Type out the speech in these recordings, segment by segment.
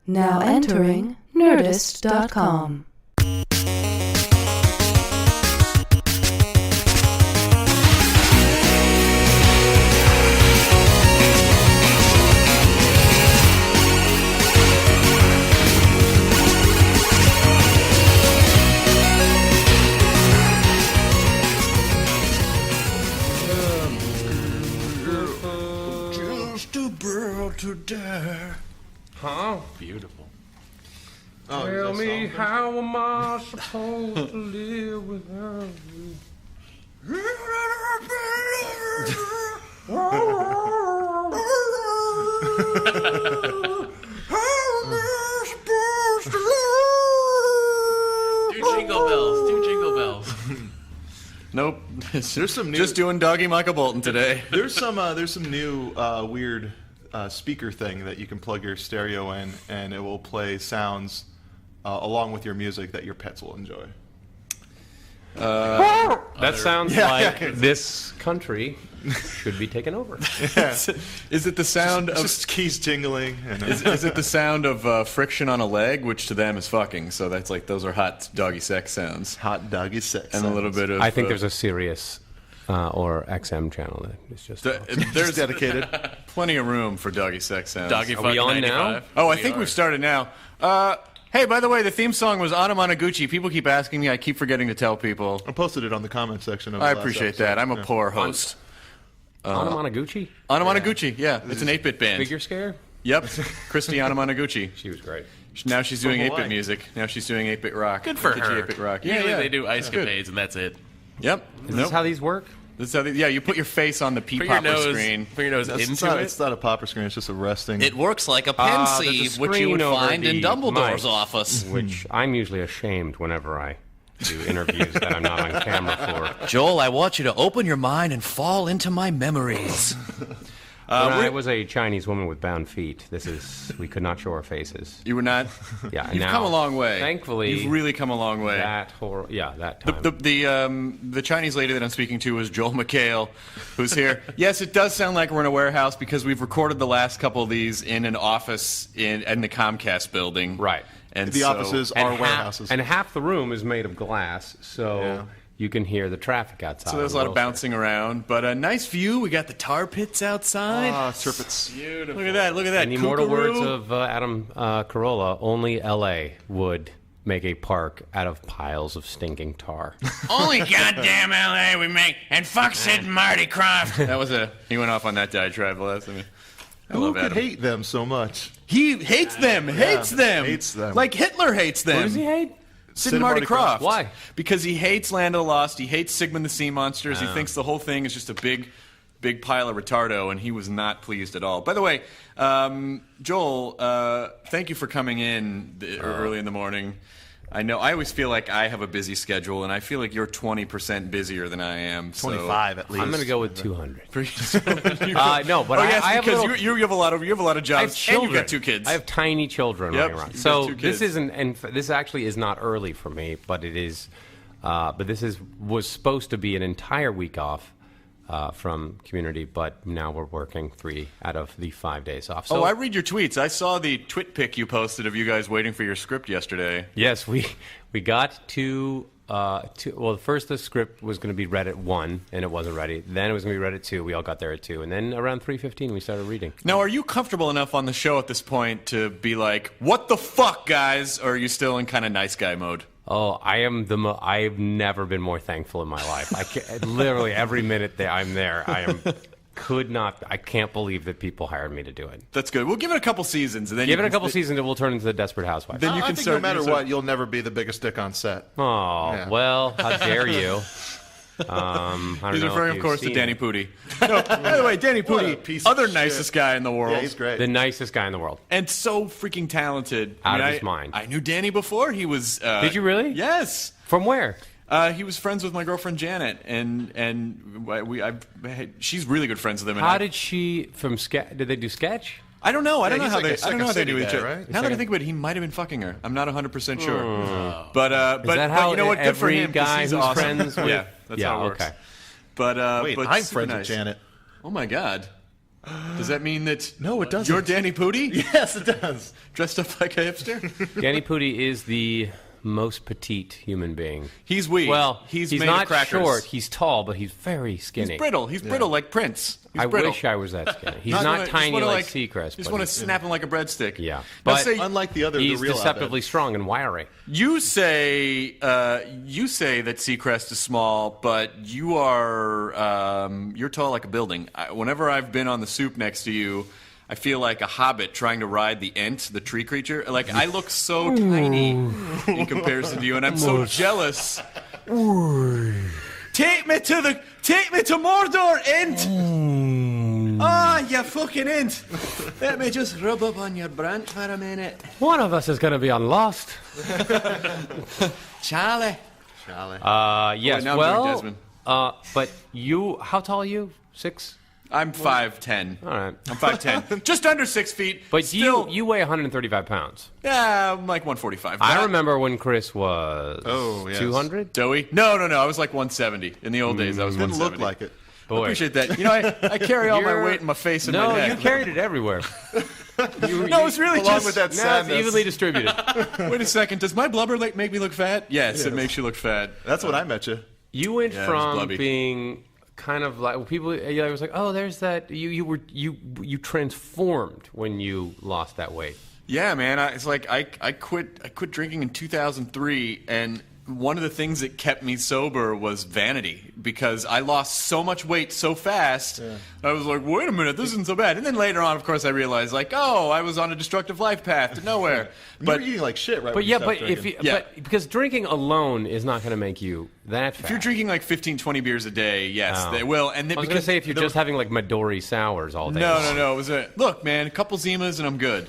Now entering Nerdist.com. To dare. Huh? Beautiful. Oh, Tell me, how am I supposed to live without you? Do jingle bells. Do jingle bells. Nope. There's some new. Just doing Doggy Michael Bolton today. There's some new weird speaker thing that you can plug your stereo in, and it will play sounds along with your music that your pets will enjoy. That sounds like this country should be taken over. Yeah. Is it the sound of just keys jingling? And, is it the sound of friction on a leg, which to them is fucking? So that's like those are hot doggy sex sounds. hot doggy sex And sounds. a little bit of. I think there's a Sirius or XM channel that is just. There's dedicated. plenty of room for doggy sex sounds. Doggy Are fuck we on 95. now? Oh, I think we've started now. Hey, by the way, the theme song was Anamanaguchi. People keep asking me. I keep forgetting to tell people. I posted it on the comment section of the I last appreciate episode. that. I'm a Yeah. poor host. Anamanaguchi? Anamanaguchi, yeah. It's an 8-bit band. Figure Scare? Yep. Christy Anamanaguchi. She was great. Now she's doing From 8-bit Hawaii. music. Now she's doing 8-bit rock. Good for Kitschy her. 8-bit rock. Usually they do That's ice good. capades and that's it. Yep. Is this how these work? That's how yeah, you put your face on the Put your P-popper nose, screen. put your nose It's into not, it. it's not a popper screen. It's just a resting. It works like a There's a pensieve, which you would screen over find in the Dumbledore's mic, office. Which I'm usually ashamed whenever I do interviews that I'm not on camera for. Joel, I want you to open your mind and fall into my memories. When I was a Chinese woman with bound feet, we could not show our faces. You were not. Yeah, and You've now, come a long way. Thankfully, you've really come a long way. that time. The Chinese lady that I'm speaking to is Joel McHale, who's here. Yes, it does sound like we're in a warehouse because we've recorded the last couple of these in an office in the Comcast building. Right. And the offices are and warehouses. and half the room is made of glass, so Yeah. you can hear the traffic outside. So there's a lot of Wilshire. bouncing around, but a nice view. We got the tar pits outside. Turpits. Beautiful. Look at that! Look at that! In the immortal Kookaroo. words of Adam Carolla, only L.A. would make a park out of piles of stinking tar. Only goddamn L.A. we make, and fuck Sid and Marty Krofft. That was he went off on that diatribe last time. I Who love could Adam. hate them so much? He hates them. Hates them. Hates them. Like Hitler hates them. Who does he hate? Sid and Marty Krofft. Why? Because he hates Land of the Lost. He hates Sigmund the Sea Monsters. He thinks the whole thing is just a big pile of retardo, and he was not pleased at all. By the way, Joel, thank you for coming in early in the morning. I know I always feel like I have a busy schedule, and I feel like you're 20% busier than I am. 25 at least. I'm going to go with 200. No, but yes, I have because little- you have a lot of I jobs, have and children. you've got 2 kids. I have tiny children Yep, running around. you've So got 2 kids. this isn't, and this actually is not early for me, but it is. But this was supposed to be an entire week off from Community, but now we're working 3 out of the 5 days off. So I read your tweets. I saw the twit pic you posted of you guys waiting for your script yesterday. yes, we got to. Well, first the script was going to be read at 1, and it wasn't ready. Then it was going to be read at 2. We all got there at 2, and then around 3:15 we started reading. Now, are you comfortable enough on the show at this point to be like, "What the fuck, guys"? Or are you still in kind of nice guy mode? Oh, I am I've never been more thankful in my life. I can't, literally every minute that I'm there, I can't believe that people hired me to do it. That's good. We'll give it a couple seasons, and then Give it a couple seasons, and we'll turn into the Desperate Housewives. Then you I can think start. no matter you start- what, you'll never be the biggest dick on set. Oh, Yeah. well, how dare you? I don't He's know referring, if of course, to you've Danny seen Pudi. No, by the way, Danny What a Pudi, piece of other shit. nicest guy in the world. Yeah, he's great. the nicest guy in the world. And so freaking talented. Out of I his mind. I knew Danny before he was. Did you really? Yes. From where? He was friends with my girlfriend Janet, and she's really good friends with him. And How did she from sketch? Did they do sketch? I don't know. I don't know he's how like they. a I don't know how they Second do each City other. guy, right? Now that I think about it, he might have been fucking her. I'm not 100% sure. Hmm. But Is that how you know what? Good for every him. 'cause guy he's who's awesome. friends with? Yeah, that's Yeah, how it works. okay. But Wait, but I'm super friends nice. with Janet. Oh my God. Does that mean that No, it doesn't. you're Danny Pudi? Yes, it does. Dressed up like a hipster? Danny Pudi is the most petite human being. He's weak. Well, he's he's made not of crackers. short. He's tall, but he's very skinny. He's brittle. He's brittle like Prince. He's I brittle. wish I was that skinny. He's Not not gonna- tiny just wanna, like Seacrest. Just but want to he's- snap him like a breadstick. Yeah. Now But say, Unlike the other, he's the real deceptively Abed. strong and wiry. you say that Seacrest is small, but you are you're tall like a building. Whenever I've been on the soup next to you, I feel like a hobbit trying to ride the Ent, the tree creature. Like, I look so tiny in comparison to you, and I'm so jealous. Take me to Mordor, Ent! Ah, you fucking Ent! Let me just rub up on your branch for a minute. One of us is going to be on Lost. Charlie. Yes. now I'm doing well, Desmond. but you, how tall are you? 6? I'm 5'10". All right. I'm 5'10". Just under 6 feet. But still, you weigh 135 pounds. yeah, I'm like 145. I remember when Chris was Oh, yes. 200. Doughy? No. I was like 170. In the old days, I was Didn't 170. look like it. I Boy. appreciate that. You know, I carry all my You're- weight in my face and No, my neck. you carried it everywhere. No, it's really Along just... with that Now it's sadness. evenly distributed. Wait a second. Does my blubber make me look fat? Yes, it makes you look fat. That's what I met you. You went Yeah, it was from blubby. being kind of like people. Yeah, I was like, oh, there's that. You transformed when you lost that weight. Yeah, man. It's like I quit drinking in 2003, and one of the things that kept me sober was vanity, because I lost so much weight so fast. I was like, wait a minute, this isn't so bad. And then later on, of course, I realized, like, oh, I was on a destructive life path to nowhere. You But were eating like shit, right? But when you yeah, stopped but if drinking. you, Yeah. but because drinking alone is not going to make you that fat. if you're drinking like 15, 20 beers a day, yes, Oh. they will. And I was going to because say if you're just having like Midori sours all day. No. It was look, man, a couple Zimas and I'm good.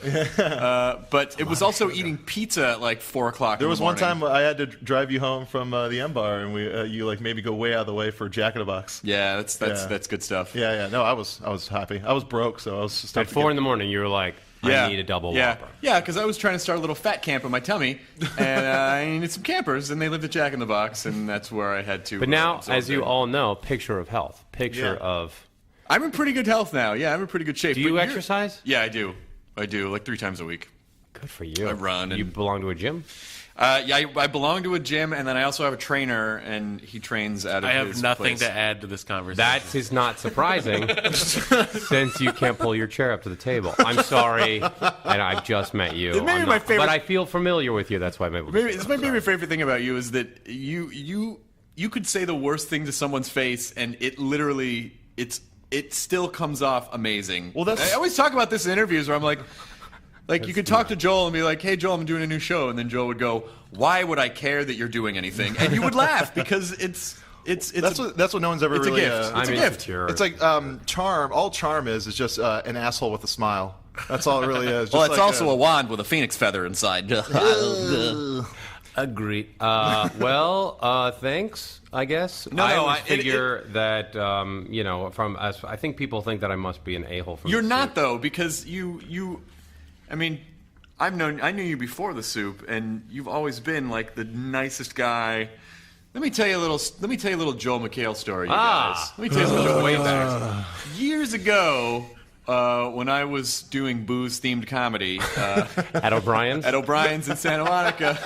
But it was also eating pizza at like 4 o'clock. There in was the one morning. time I had to drive you home from the M Bar, and you like made me go way out of the way for Jack in the Box. Yeah, that's Yeah. good stuff. Yeah. No, I was happy. I was broke, so I was just At 4 in the morning, you were like, I need a double Whopper. Yeah, because I was trying to start a little fat camp in my tummy, and I needed some campers, and they lived at Jack in the Box, and that's where I had to. But now, absorb as you them. all know, picture of health, picture Yeah. of. I'm in pretty good health now. Yeah, I'm in pretty good shape. Do But you you're- exercise? Yeah, I do, like 3 times a week. Good for you. I run You and- belong to a gym? Yeah, I belong to a gym, and then I also have a trainer, and he trains out of I have his nothing place. to add to this conversation. That is not surprising, since you can't pull your chair up to the table. I'm sorry, and I've just met you. It may be I'm my not- favorite- But I feel familiar with you. That's why I'm able to Maybe, say it's that. my I'm sorry. favorite thing about you is that you could say the worst thing to someone's face, and it literally it still comes off amazing. Well, that's- I always talk about this in interviews where I'm like you could talk to Joel and be like, "Hey, Joel, I'm doing a new show," and then Joel would go, "Why would I care that you're doing anything?" And you would laugh because it's That's what no one's ever it's a really. gift. It's It's a a I'm gift. insecure. It's like charm. All charm is just an asshole with a smile. That's all it really is. well, Just it's like also a wand with a phoenix feather inside. Agreed. Thanks. I guess. No, I no, always it- figure that from us, I think people think that I must be an a-hole from. You're the not soup. though, because you. I mean, I knew you before the soup, and you've always been like the nicest guy. Let me tell you a little Joel McHale story, you guys. Let me tell you a little way back. Years ago, when I was doing booze-themed comedy At O'Brien's. at O'Brien's in Santa Monica,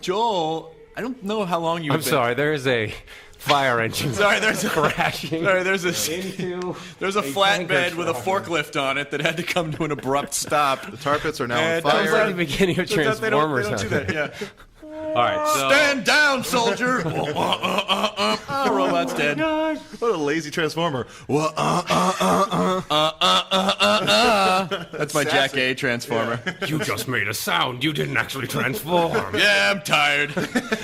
Joel, I don't know how long you've I'm been. sorry. There is a fire engine. Sorry, there's a crashing. Sorry, there's a into There's a tanker flatbed with a truck. forklift on it that had to come to an abrupt stop. The tar pits are now on And That was fire. like the beginning of They don't Transformers. do that, yeah. All right. So, Stand down, soldier! The robot's dead. What a lazy transformer. That's my Jack A transformer. you just made a sound. You didn't actually transform. Yeah, I'm tired.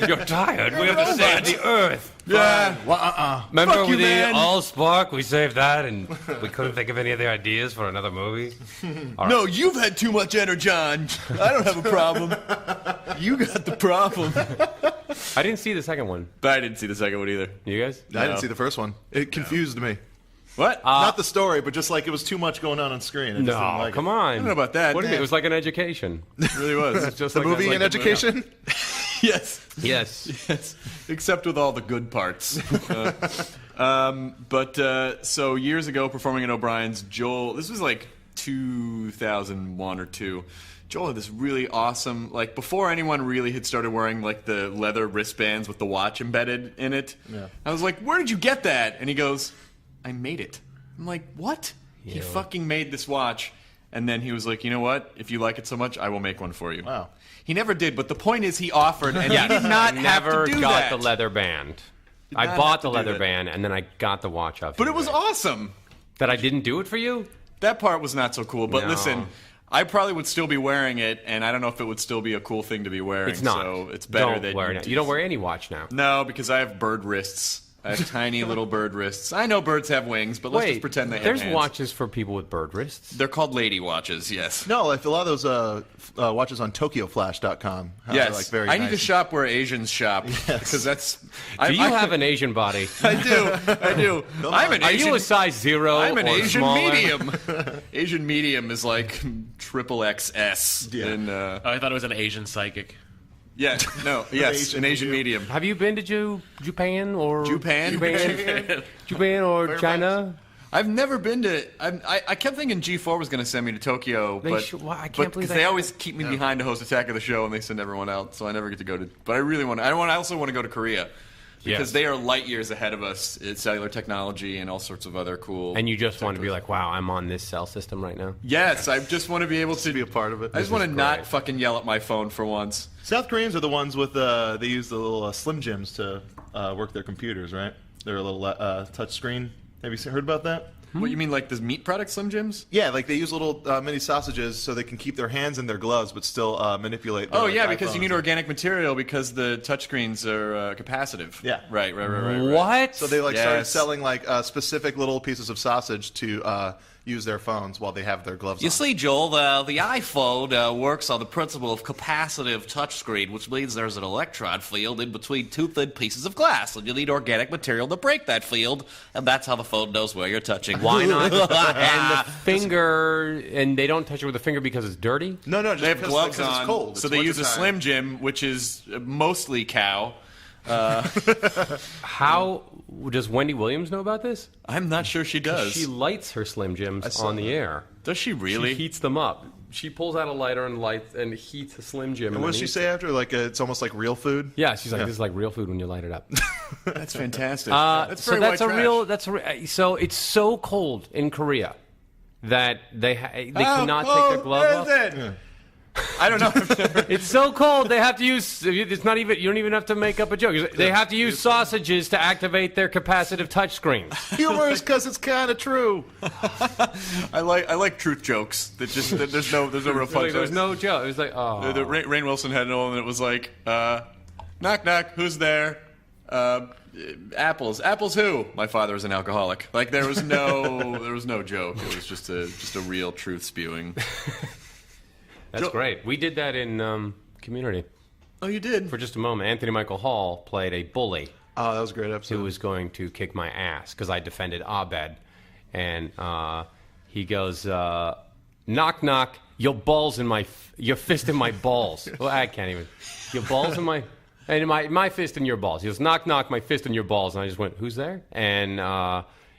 You're tired. We have to save the Earth. Yeah. Remember Fuck you, with the man. All Spark? We saved that, and we couldn't think of any other ideas for another movie. No, you've had too much energon. I don't have a problem. You got the problem. I didn't see the second one. But I didn't see the second one either. You guys? I didn't see the first one. It confused me. What? Not the story, but just like it was too much going on screen. I just didn't No, like come it. on. I don't know about that. What do you mean? It was like an education. It really was. Just The like movie like in education? Yes. Yes. Yes. Except with all the good parts. So years ago, performing at O'Brien's, Joel, this was like 2001 or 2. Joel had this really awesome, like before anyone really had started wearing like the leather wristbands with the watch embedded in it. Yeah. I was like, where did you get that? And he goes, I made it. I'm like, what? Yeah. He fucking made this watch. And then he was like, you know what? If you like it so much, I will make one for you. Wow. He never did, but the point is he offered, and he did not have to do that. Never got the leather band. I bought the leather band, and then I got the watch off. But it was awesome. That I didn't do it for you? That part was not so cool. But No. listen, I probably would still be wearing it, and I don't know if it would still be a cool thing to be wearing. It's not. So it's better Don't that wear it. You don't wear any watch now. No, because I have bird wrists. I have tiny little bird wrists. I know birds have wings, but let's just pretend they have there's hands. watches for people with bird wrists. They're called lady watches, yes. No, like a lot of those watches on TokyoFlash.com. Yes. Like very I need nice. to shop where Asians shop, because that's... Do you have an Asian body? I do. I'm an Are Asian... you a size 0 I'm an or Asian smaller? medium. Asian medium is like triple XS. Yeah. And, I thought it was an Asian psychic. yeah, no, yes, an Asian medium. Have you been to Japan or Japan? Japan or China? I've never been to. I kept thinking G4 was going to send me to Tokyo, They but should- well, I can't but believe because they always keep me behind to host Attack of the Show, and they send everyone out, so I never get to go to. But I really want. I also want to go to Korea. Because Yes. they are light years ahead of us in cellular technology and all sorts of other cool. And you just want to be like, wow, I'm on this cell system right now? Yes, I just want to be able to be a part of it. I just This want to is not great. fucking yell at my phone for once. South Koreans are the ones with they use the little Slim Jims to work their computers, right? They're a little touch screen. Have you heard about that? What you mean, like the meat product Slim Jims? Yeah, like they use little mini sausages so they can keep their hands in their gloves but still manipulate. Their, Oh like, yeah, because you iPhones. need organic material because the touchscreens are capacitive. Yeah. Right. What? So they started Yes. selling like specific little pieces of sausage to use their phones while they have their gloves You on. see, Joel, the iPhone works on the principle of capacitive touchscreen, which means there's an electron field in between two thin pieces of glass, and you need organic material to break that field, and that's how the phone knows where you're touching. Why not? And the finger, and they don't touch it with the finger because it's dirty? No, just They have because gloves it's on, cold. so It's they use a wintertime. Slim Jim, which is mostly cow. How does Wendy Williams know about this? I'm not sure she does. She lights her Slim Jims on the air. Does she really? She heats them up. She pulls out a lighter and lights and heats a Slim Jim. And what then does she eats say after? Like it's almost like real food. Yeah, she's like, this is like real food when you light it up. That's fantastic. That's so very that's white a trash. real. So it's so cold in Korea that they cannot take their glove Where off. is it? I don't know. I've never- It's so cold they have to use. It's not even. You don't even have to make up a joke. They have to use sausages to activate their capacitive touchscreens. Humor is because it's kind of true. I like truth jokes. That just that there's no real punch. There's no joke. It was like, oh, Rainn Wilson had one that was like, knock knock, who's there? Apples. Apples who? My father is an alcoholic. Like there was no joke. It was just a real truth spewing. that's great. We did that in Community Oh, you did? for just a moment. Anthony Michael Hall played a bully Oh, that was a great episode. who was going to kick my ass because I defended Abed, and he goes, knock knock, your balls in your fist in my balls. Well, I can't even. Your balls in my. And my fist in your balls. He goes, knock, knock, my fist in your balls. And I just went, who's there? And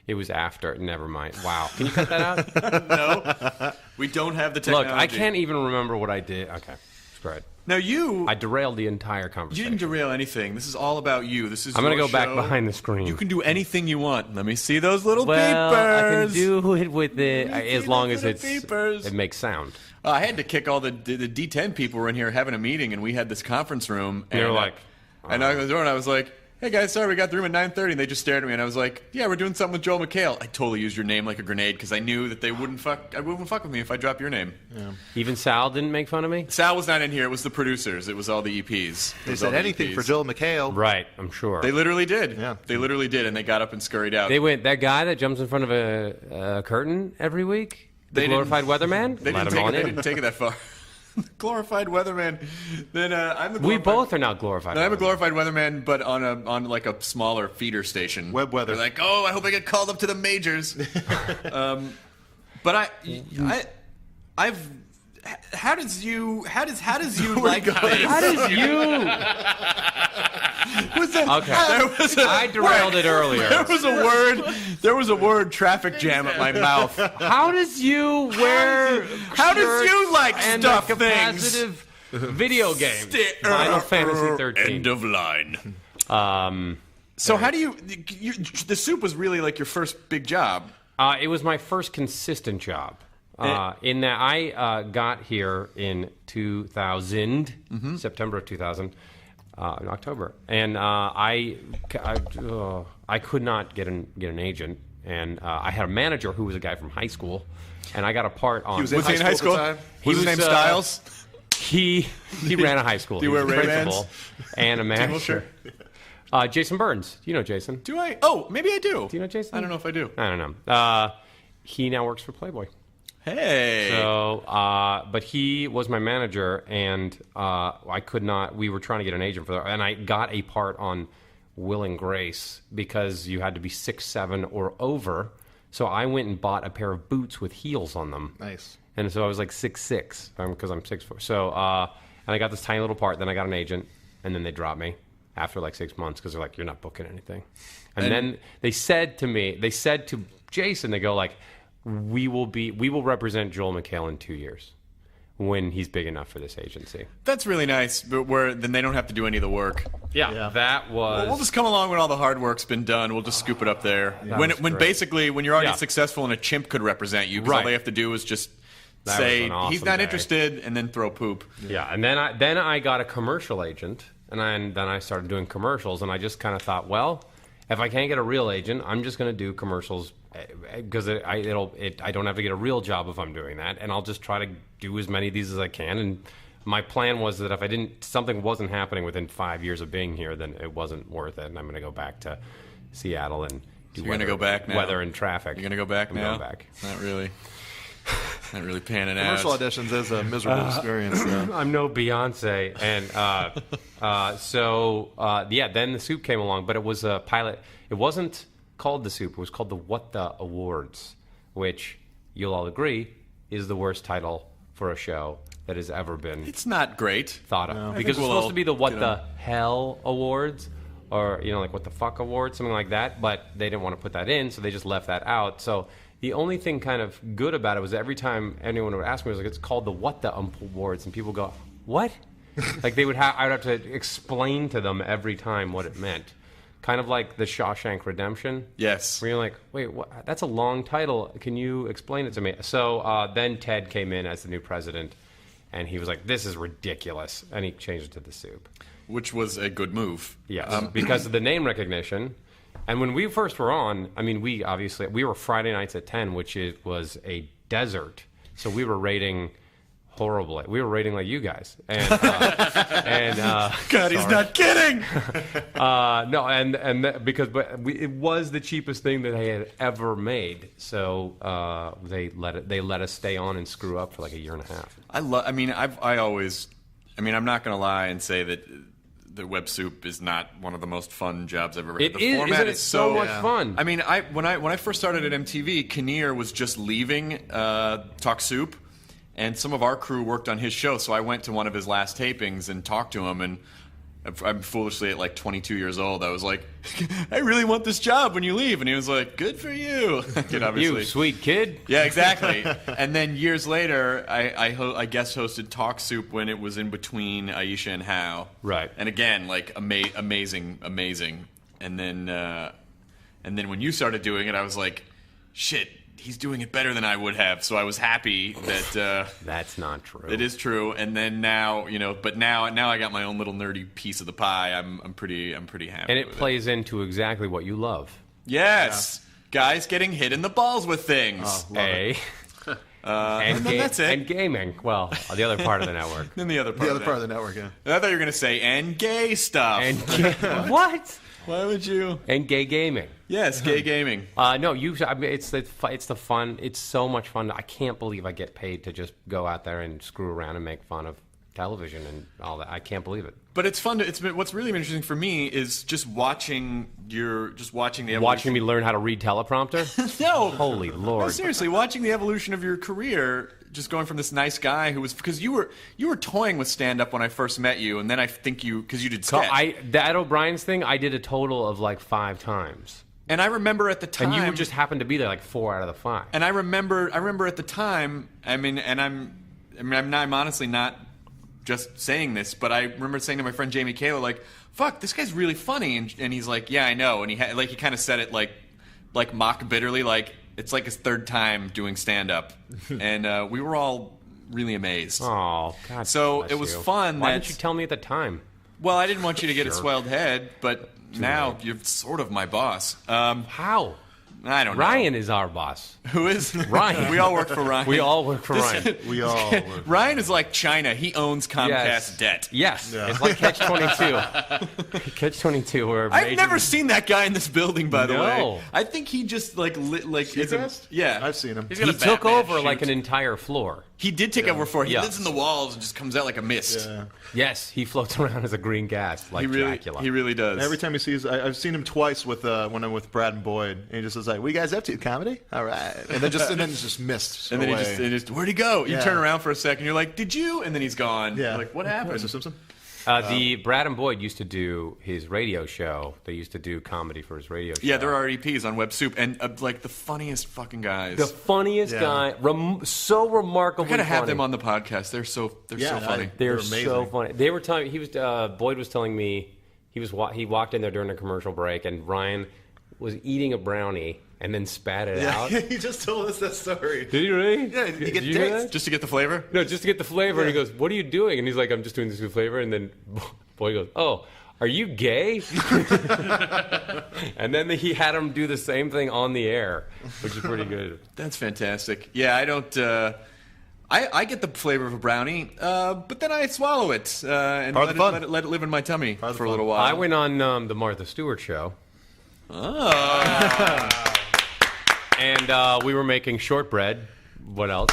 it was after. Never mind. Wow. Can you cut that out? No. We don't have the technology. Look, I can't even remember what I did. Okay. Screw it. Now you I derailed the entire you conversation. didn't derail anything. This is all about you. This is I'm going to your go back show. behind the screen. You can do anything you want. Let me see those little well, peepers. I can do it with it Let me as see long those as little peepers. it makes sound. I had to kick all the D10 people were in here having a meeting, and we had this conference room. They were and, like, and I was door, and I was like, "Hey guys, sorry we got the room at 9:30." And they just stared at me, and I was like, "Yeah, we're doing something with Joel McHale." I totally used your name like a grenade because I knew that they wouldn't fuck with me if I dropped your name. Even Sal didn't make fun of me? Sal was not in here. It was the producers. It was all the EPs. They said anything for Joel McHale. Right, I'm sure. They literally did. Yeah. They literally did, and they got up and scurried out. They went, that guy that jumps in front of a curtain every week? The They glorified weatherman? They Let didn't, him on they in. didn't take it that far. Glorified weatherman. Then I'm the. We glorified- both are now glorified. And I'm a weathermen. glorified weatherman, but on like a smaller feeder station. Web weather. They're like, oh, I hope I get called up to the majors. But I've how does you like things? How does you? Okay, I derailed it earlier. There was a word traffic jam at my mouth. How does you wear? How does you like and stuff a things? capacitive video game? Final Fantasy 13. End of line. So how do you? The soup was really like your first big job. It was my first consistent job. In that I got here in 2000, September of 2000, in October, and I could not get an agent, and I had a manager who was a guy from high school, and I got a part on. Was he in high school? at the time? Was his name Styles? He ran a high school. Do you He was wear a Ray-Bans? principal and a manager. Jason Burns. Do you know Jason? Do I? Oh, maybe I do. Do you know Jason? I don't know if I do. I don't know. He now works for Playboy. Hey. So, but he was my manager, and I could not. We were trying to get an agent for that, and I got a part on Will and Grace because you had to be 6'7" or over. So I went and bought a pair of boots with heels on them. Nice. And so I was like 6'6" because I'm 6'4". So, and I got this tiny little part. Then I got an agent, and then they dropped me after like 6 months because they're like, "You're not booking anything." And then they said to Jason, they go like, we will represent Joel McHale in 2 years when he's big enough for this agency. That's really nice, but then they don't have to do any of the work. Yeah. That was. Well, we'll just come along when all the hard work's been done. We'll just scoop it up there. When you're already successful and a chimp could represent you, because all they have to do is just say was an awesome he's not day. interested, and then throw poop. Yeah, and then I got a commercial agent, and then I started doing commercials, and I just kind of thought, well, if I can't get a real agent, I'm just going to do commercials because I don't have to get a real job if I'm doing that, and I'll just try to do as many of these as I can. And my plan was that if something wasn't happening within 5 years of being here, then it wasn't worth it, and I'm going to go back to Seattle and do you're going to go back now? weather and traffic. You're going to go back now? I'm going back. Not really. Not really panning out. Commercial auditions is a miserable experience. Though. I'm no Beyonce, and then the soup came along, but it was a pilot. It wasn't called the soup; it was called the What the Awards, which you'll all agree is the worst title for a show that has ever been It's not great. thought of. Because it's supposed to be the What the Hell Awards, or like What the Fuck Awards, something like that. But they didn't want to put that in, so they just left that out. So the only thing kind of good about it was every time anyone would ask me, it was like, it's called the What the Awards, and people go, what? Like I would have to explain to them every time what it meant. Kind of like the Shawshank Redemption. Yes. Where you're like, wait, what? That's a long title. Can you explain it to me? So then Ted came in as the new president, and he was like, this is ridiculous. And he changed it to the soup. Which was a good move. Yes, because of the name recognition. And when we first were on, I mean, we were Friday nights at 10, which was a desert. So we were rating horribly. We were rating like you guys. And God, he's not kidding. It was the cheapest thing that they had ever made. So they let us stay on and screw up for like a year and a half. I'm not going to lie and say that the web soup is not one of the most fun jobs I've ever had. The format is so much fun. I mean, when I first started at MTV, Kinnear was just leaving Talk Soup, and some of our crew worked on his show. So I went to one of his last tapings and talked to him, and I'm foolishly at like 22 years old. I was like, I really want this job when you leave, and he was like, good for you. You sweet kid. Yeah, exactly. And then years later, I guest hosted Talk Soup when it was in between Aisha and How. Right. And again, like amazing. And then when you started doing it, I was like, shit, he's doing it better than I would have. So I was happy that that's not true. It is true. And then now, but now I got my own little nerdy piece of the pie. I'm pretty happy. And it plays into exactly what you love. Yes. Yeah. Guys getting hit in the balls with things. And that's it. And gaming. Well, the other part of the network. Then the other part of the network, yeah. I thought you were going to say, and gay stuff. What? Why would you? And gay gaming. Yes, gay gaming. No, it's the fun. It's so much fun. I can't believe I get paid to just go out there and screw around and make fun of television and all that. I can't believe it. But it's fun. What's really interesting for me is just watching the evolution. Watching me learn how to read teleprompter? No, Holy Lord! no, seriously, watching the evolution of your career, just going from this nice guy who was because you were toying with stand up when I first met you, and then I think because you did sketch. That O'Brien's thing, I did a total of like 5 times. And I remember at the time, And you just happened to be there like 4 out of the 5. And I remember at the time. I'm honestly not just saying this, but I remember saying to my friend Jamie McHale, like, "Fuck, this guy's really funny," and he's like, "Yeah, I know," and he kind of said it like mock bitterly, like it's like his 3rd time doing stand up, and we were all really amazed. Oh, God. So bless it was you. fun. Why didn't you tell me at the time? Well, I didn't want you to get a Sure. swelled head, but now you're sort of my boss. How? I don't know. Ryan is our boss. Who is Ryan. We all work for Ryan. We all work for Ryan. We all work. Ryan is like China. He owns Comcast debt. Yes. Yeah. It's like Catch-22. Catch-22 where I've never seen that guy in this building, by the No. way. I think he just like is a, Seacrest? yeah. I've seen him. He's He got a took Batman over like shoot. an entire floor. He did take over for. He Yeah. lives in the walls and just comes out like a mist. Yeah. Yes, he floats around as a green gas like Dracula. He really does. Every time he sees, I've seen him twice with when I'm with Brad and Boyd, and he just is like, "What you guys up to? Comedy? All right." And then it's just missed. and then away. he just where'd he go? You Yeah. turn around for a second, you're like, did you? And then he's gone. yeah. You're like, what happened? Mr. Simpson. The Brad and Boyd used to do his radio show. They used to do comedy for his radio show. Yeah, there are EPs on Web Soup, and like the funniest fucking guys. The funniest Yeah. guy, so remarkably We gotta have funny. them on the podcast. They're so Yeah, funny. They're amazing. so funny. They were telling Boyd was telling me he walked in there during a commercial break and Ryan was eating a brownie and then spat it out. he just told us that story. Did he really? Yeah, you Did get you hear taste. that? Just to get the flavor. No, just to get the flavor. And he goes, "What are you doing?" And he's like, "I'm just doing this with flavor." And then Boyd goes, "Oh, are you gay?" And then he had him do the same thing on the air, which is pretty good. That's fantastic. Yeah, I don't. I get the flavor of a brownie, but then I swallow it and Part of the fun. let it live in my tummy Part of the for a fun. little while. I went on the Martha Stewart show. And we were making shortbread. What else?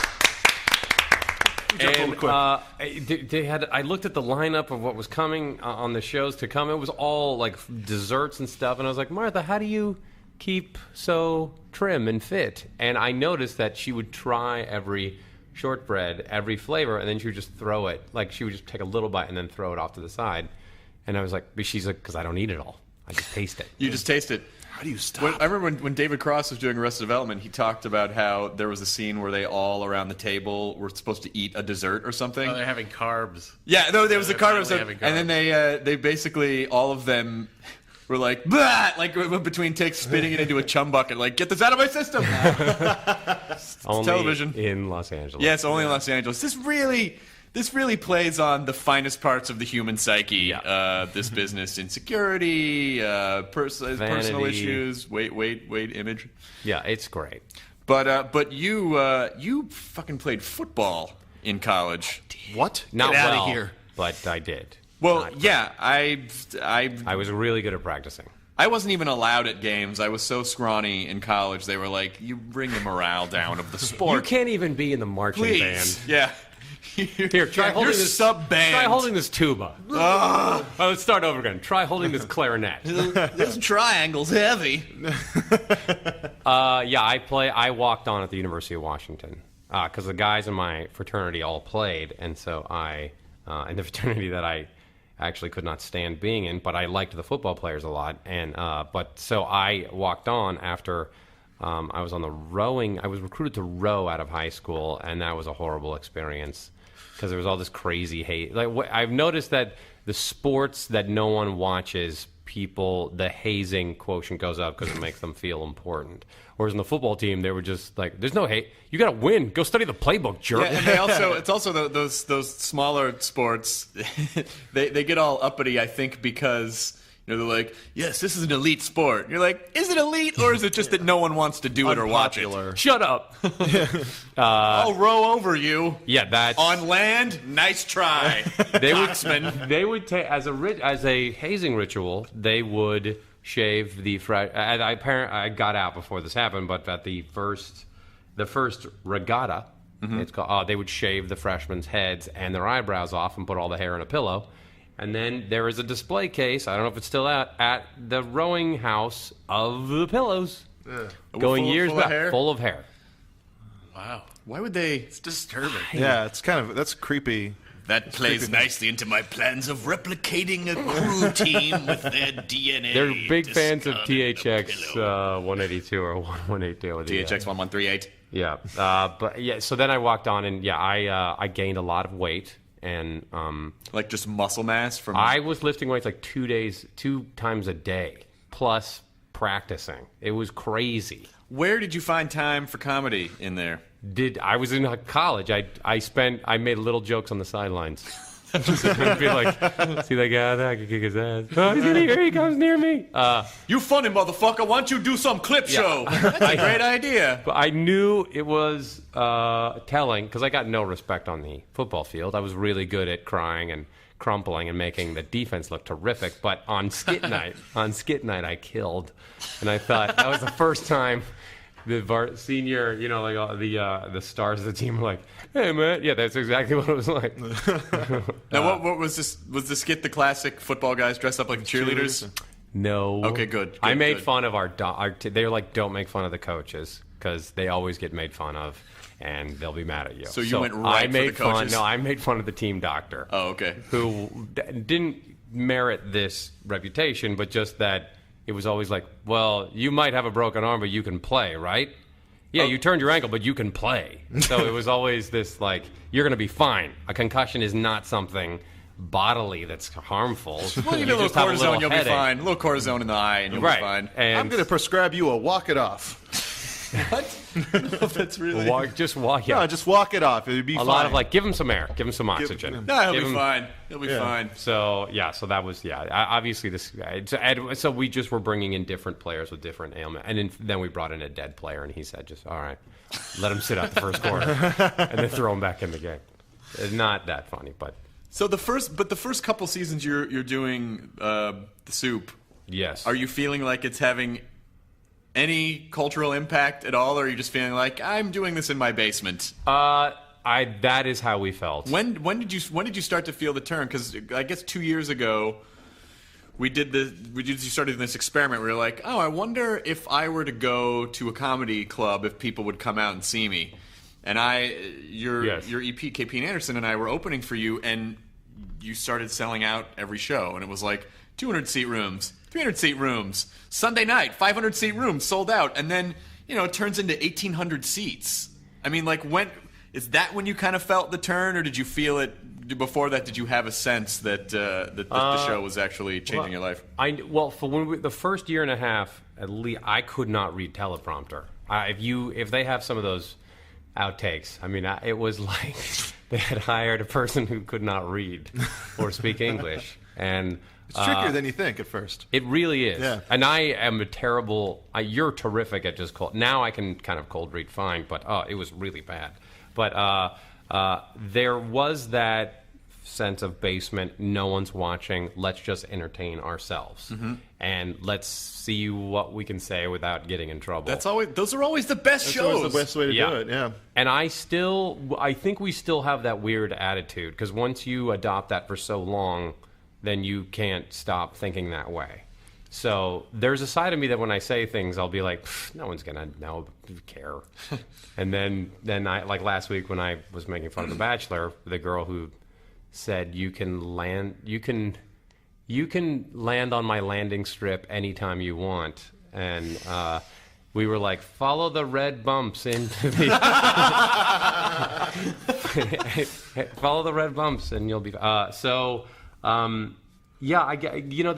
And I looked at the lineup of what was coming on the shows to come. It was all like desserts and stuff. And I was like, Martha, how do you keep so trim and fit? And I noticed that she would try every shortbread, every flavor, and then she would just throw it. Like she would just take a little bite and then throw it off to the side. And I was like, but she's like, because I don't eat it all. I just taste it. You just taste it. How do you stop? I remember when David Cross was doing Arrested Development, he talked about how there was a scene where they all around the table were supposed to eat a dessert or something. Oh, they're having carbs. Yeah, no, there was a they're car finally episode, having and then they basically all of them were like, "Blah!" Like between takes, spitting it into a chum bucket, like get this out of my system. Only television. in Los Angeles. Yes, only in Los Angeles. This really plays on the finest parts of the human psyche. Yeah. This business, insecurity, personal Vanity. issues, weight, image. Yeah, it's great. But you fucking played football in college. What? Not Get well, out of here. but I did. Well, Not yeah, I I was really good at practicing. I wasn't even allowed at games. I was so scrawny in college. They were like, "You bring the morale down of the You sport, can't even be in the marching please." band. Yeah. Here, try holding You're this sub-band. Try holding this tuba. Oh, let's start over again. Try holding this clarinet. This triangle's heavy. Yeah, I walked on at the University of Washington because the guys in my fraternity all played, and so I, in the fraternity that I actually could not stand being in, but I liked the football players a lot, and so I walked on after. I was on the rowing. I was recruited to row out of high school, and that was a horrible experience because there was all this crazy hate. Like I've noticed that the sports that no one watches, the hazing quotient goes up because it makes them feel important. Whereas in the football team, they were just like, "There's no hate. You got to win. Go study the playbook, jerk." Yeah, and it's also those smaller sports. they get all uppity, I think, because they're like, "Yes, this is an elite sport." You're like, "Is it elite, or is it just that no one wants to do it or watch it?" Shut up. I'll row over you. Yeah, that's On land, nice try. They would take as a hazing ritual. They would shave the I got out before this happened, but at the first regatta, It's called. They would shave the freshmen's heads and their eyebrows off and put all the hair in a pillow. And then there is a display case, I don't know if it's still out, at the rowing house of the pillows. Going years back. Full of hair. Wow. Why would they? It's disturbing. Yeah, that's creepy. That plays nicely into my plans of replicating a crew team with their DNA. They're big fans of discarded THX in a pillow. 182 or 1182. THX 1138. Yeah. But yeah, so then I walked on and I gained a lot of weight. And Like just muscle mass from. I was lifting weights like 2 times a day, plus practicing. It was crazy. Where did you find time for comedy in there? I was in college. I made little jokes on the sidelines. Just to be like, see that guy there? I can kick his ass. Oh, he's in here. He comes near me. You funny motherfucker. Why don't you do some clip show? That's a great idea. But I knew it was telling because I got no respect on the football field. I was really good at crying and crumpling and making the defense look terrific. But on skit night, I killed, and I thought that was the first time the senior, like the stars of the team were like, "Hey man, yeah, that's exactly what it was like." Now, what was this? Was the skit the classic football guys dressed up like cheerleaders? No. Okay, good. I made fun of they were like, don't make fun of the coaches because they always get made fun of and they'll be mad at you. So you went right for the coaches? I made fun of the team doctor. Oh, okay. Who didn't merit this reputation, but just that it was always like, well, you might have a broken arm, but you can play, right? Yeah, you turned your ankle, but you can play. So it was always this like, you're going to be fine. A concussion is not something bodily that's harmful. Well, you get a little cortisone, you'll be fine. A little cortisone in the eye, and you'll be fine. And I'm going to prescribe you a walk it off. What? I don't know if that's really. just walk. Yeah. No, just walk it off. It'd be a fine. lot of like, give him some air, give him some oxygen. No, he'll be fine. He'll be fine. So so that was obviously this. So we just were bringing in different players with different ailments, and then we brought in a dead player, and he said, just all right, let him sit out the first quarter, and then throw him back in the game. It's not that funny, but. So the first couple seasons you're doing the soup. Yes. Are you feeling like it's having any cultural impact at all, or are you just feeling like I'm doing this in my basement? That is how we felt. When did you start to feel the turn? Because I guess 2 years ago you started this experiment where you're like, oh, I wonder if I were to go to a comedy club if people would come out and see me. And your EP, KP and Anderson, and I were opening for you, and you started selling out every show, and it was like 200-seat rooms, 300-seat rooms, Sunday night, 500-seat rooms sold out, and then it turns into 1,800 seats. I mean, like when is that when you kind of felt the turn, or did you feel it before that? Did you have a sense that the show was actually changing your life? For the first year and a half, at least, I could not read teleprompter. If they have some of those outtakes. I mean, it was like they had hired a person who could not read or speak English. And it's trickier than you think at first. It really is. Yeah. And I am a terrible... you're terrific at just cold... Now I can kind of cold read fine, but it was really bad. But there was that sense of basement, no one's watching, let's just entertain ourselves. Mm-hmm. And let's see what we can say without getting in trouble. Those are always the best shows. That's always the best way to do it, yeah. And I think we still have that weird attitude, because once you adopt that for so long, then you can't stop thinking that way. So there's a side of me that when I say things, I'll be like, no one's going to care. And then I, like last week when I was making fun of The Bachelor, the girl who said you can land on my landing strip anytime you want, and we were like, follow the red bumps into the follow the red bumps and you'll be the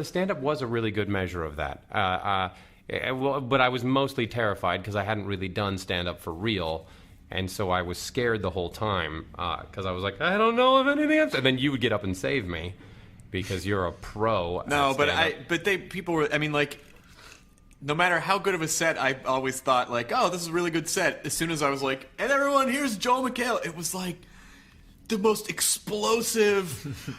stand-up was a really good measure of that, but I was mostly terrified because I hadn't really done stand-up for real. And so I was scared the whole time because I was like, I don't know if anything else. And then you would get up and save me because you're a pro. No, people were. I mean, like, no matter how good of a set, I always thought like, oh, this is a really good set. As soon as I was like, and everyone, here's Joel McHale. It was like the most explosive.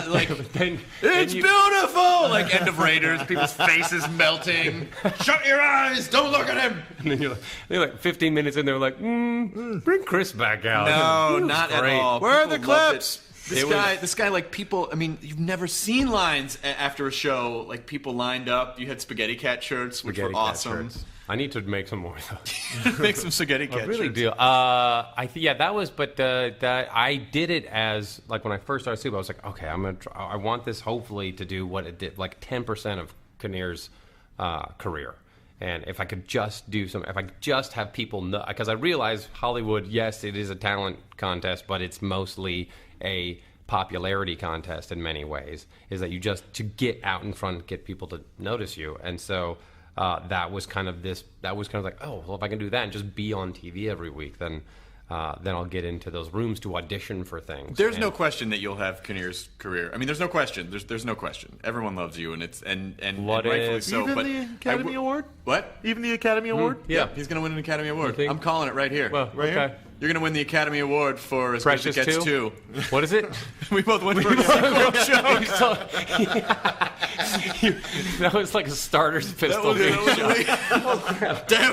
like Then it's you- beautiful. Like end of Raiders, people's faces melting. Shut your eyes! Don't look at him. And then they're like 15 minutes in, they're like, bring Chris back out. No, He was not great. at all. Where are the People loved clips? it. This guy, like people. I mean, you've never seen lines after a show. Like people lined up. You had Spaghetti Cat shirts, which Spaghetti were Cat awesome. shirts. I need to make some more of those. Make some Spaghetti I Cat really shirts. do. Yeah, that was. But that I did it as like when I first started Soup, I was like, okay, I'm gonna. I want this hopefully to do what it did, like 10% of Kinnear's career. And if I could just do some, if I could just have people know, because I realize Hollywood, yes, it is a talent contest, but it's mostly a popularity contest in many ways. Is that you just to get out in front, get people to notice you, and so. That was kind of like, oh, well, if I can do that and just be on TV every week, then I'll get into those rooms to audition for things. There's no And question that you'll have Kinnear's career. I mean, there's no question. There's no question. Everyone loves you, and it's and What rightfully if- so. Even but the Academy Award? What? Even the Academy Award? Yeah. He's going to win an Academy Award. think? I'm calling it right here. Well, Right okay. here? You're going to win the Academy Award for As Precious Good as It Gets 2. What is it? We both went for a sequel show. That was like a starter's pistol. Damn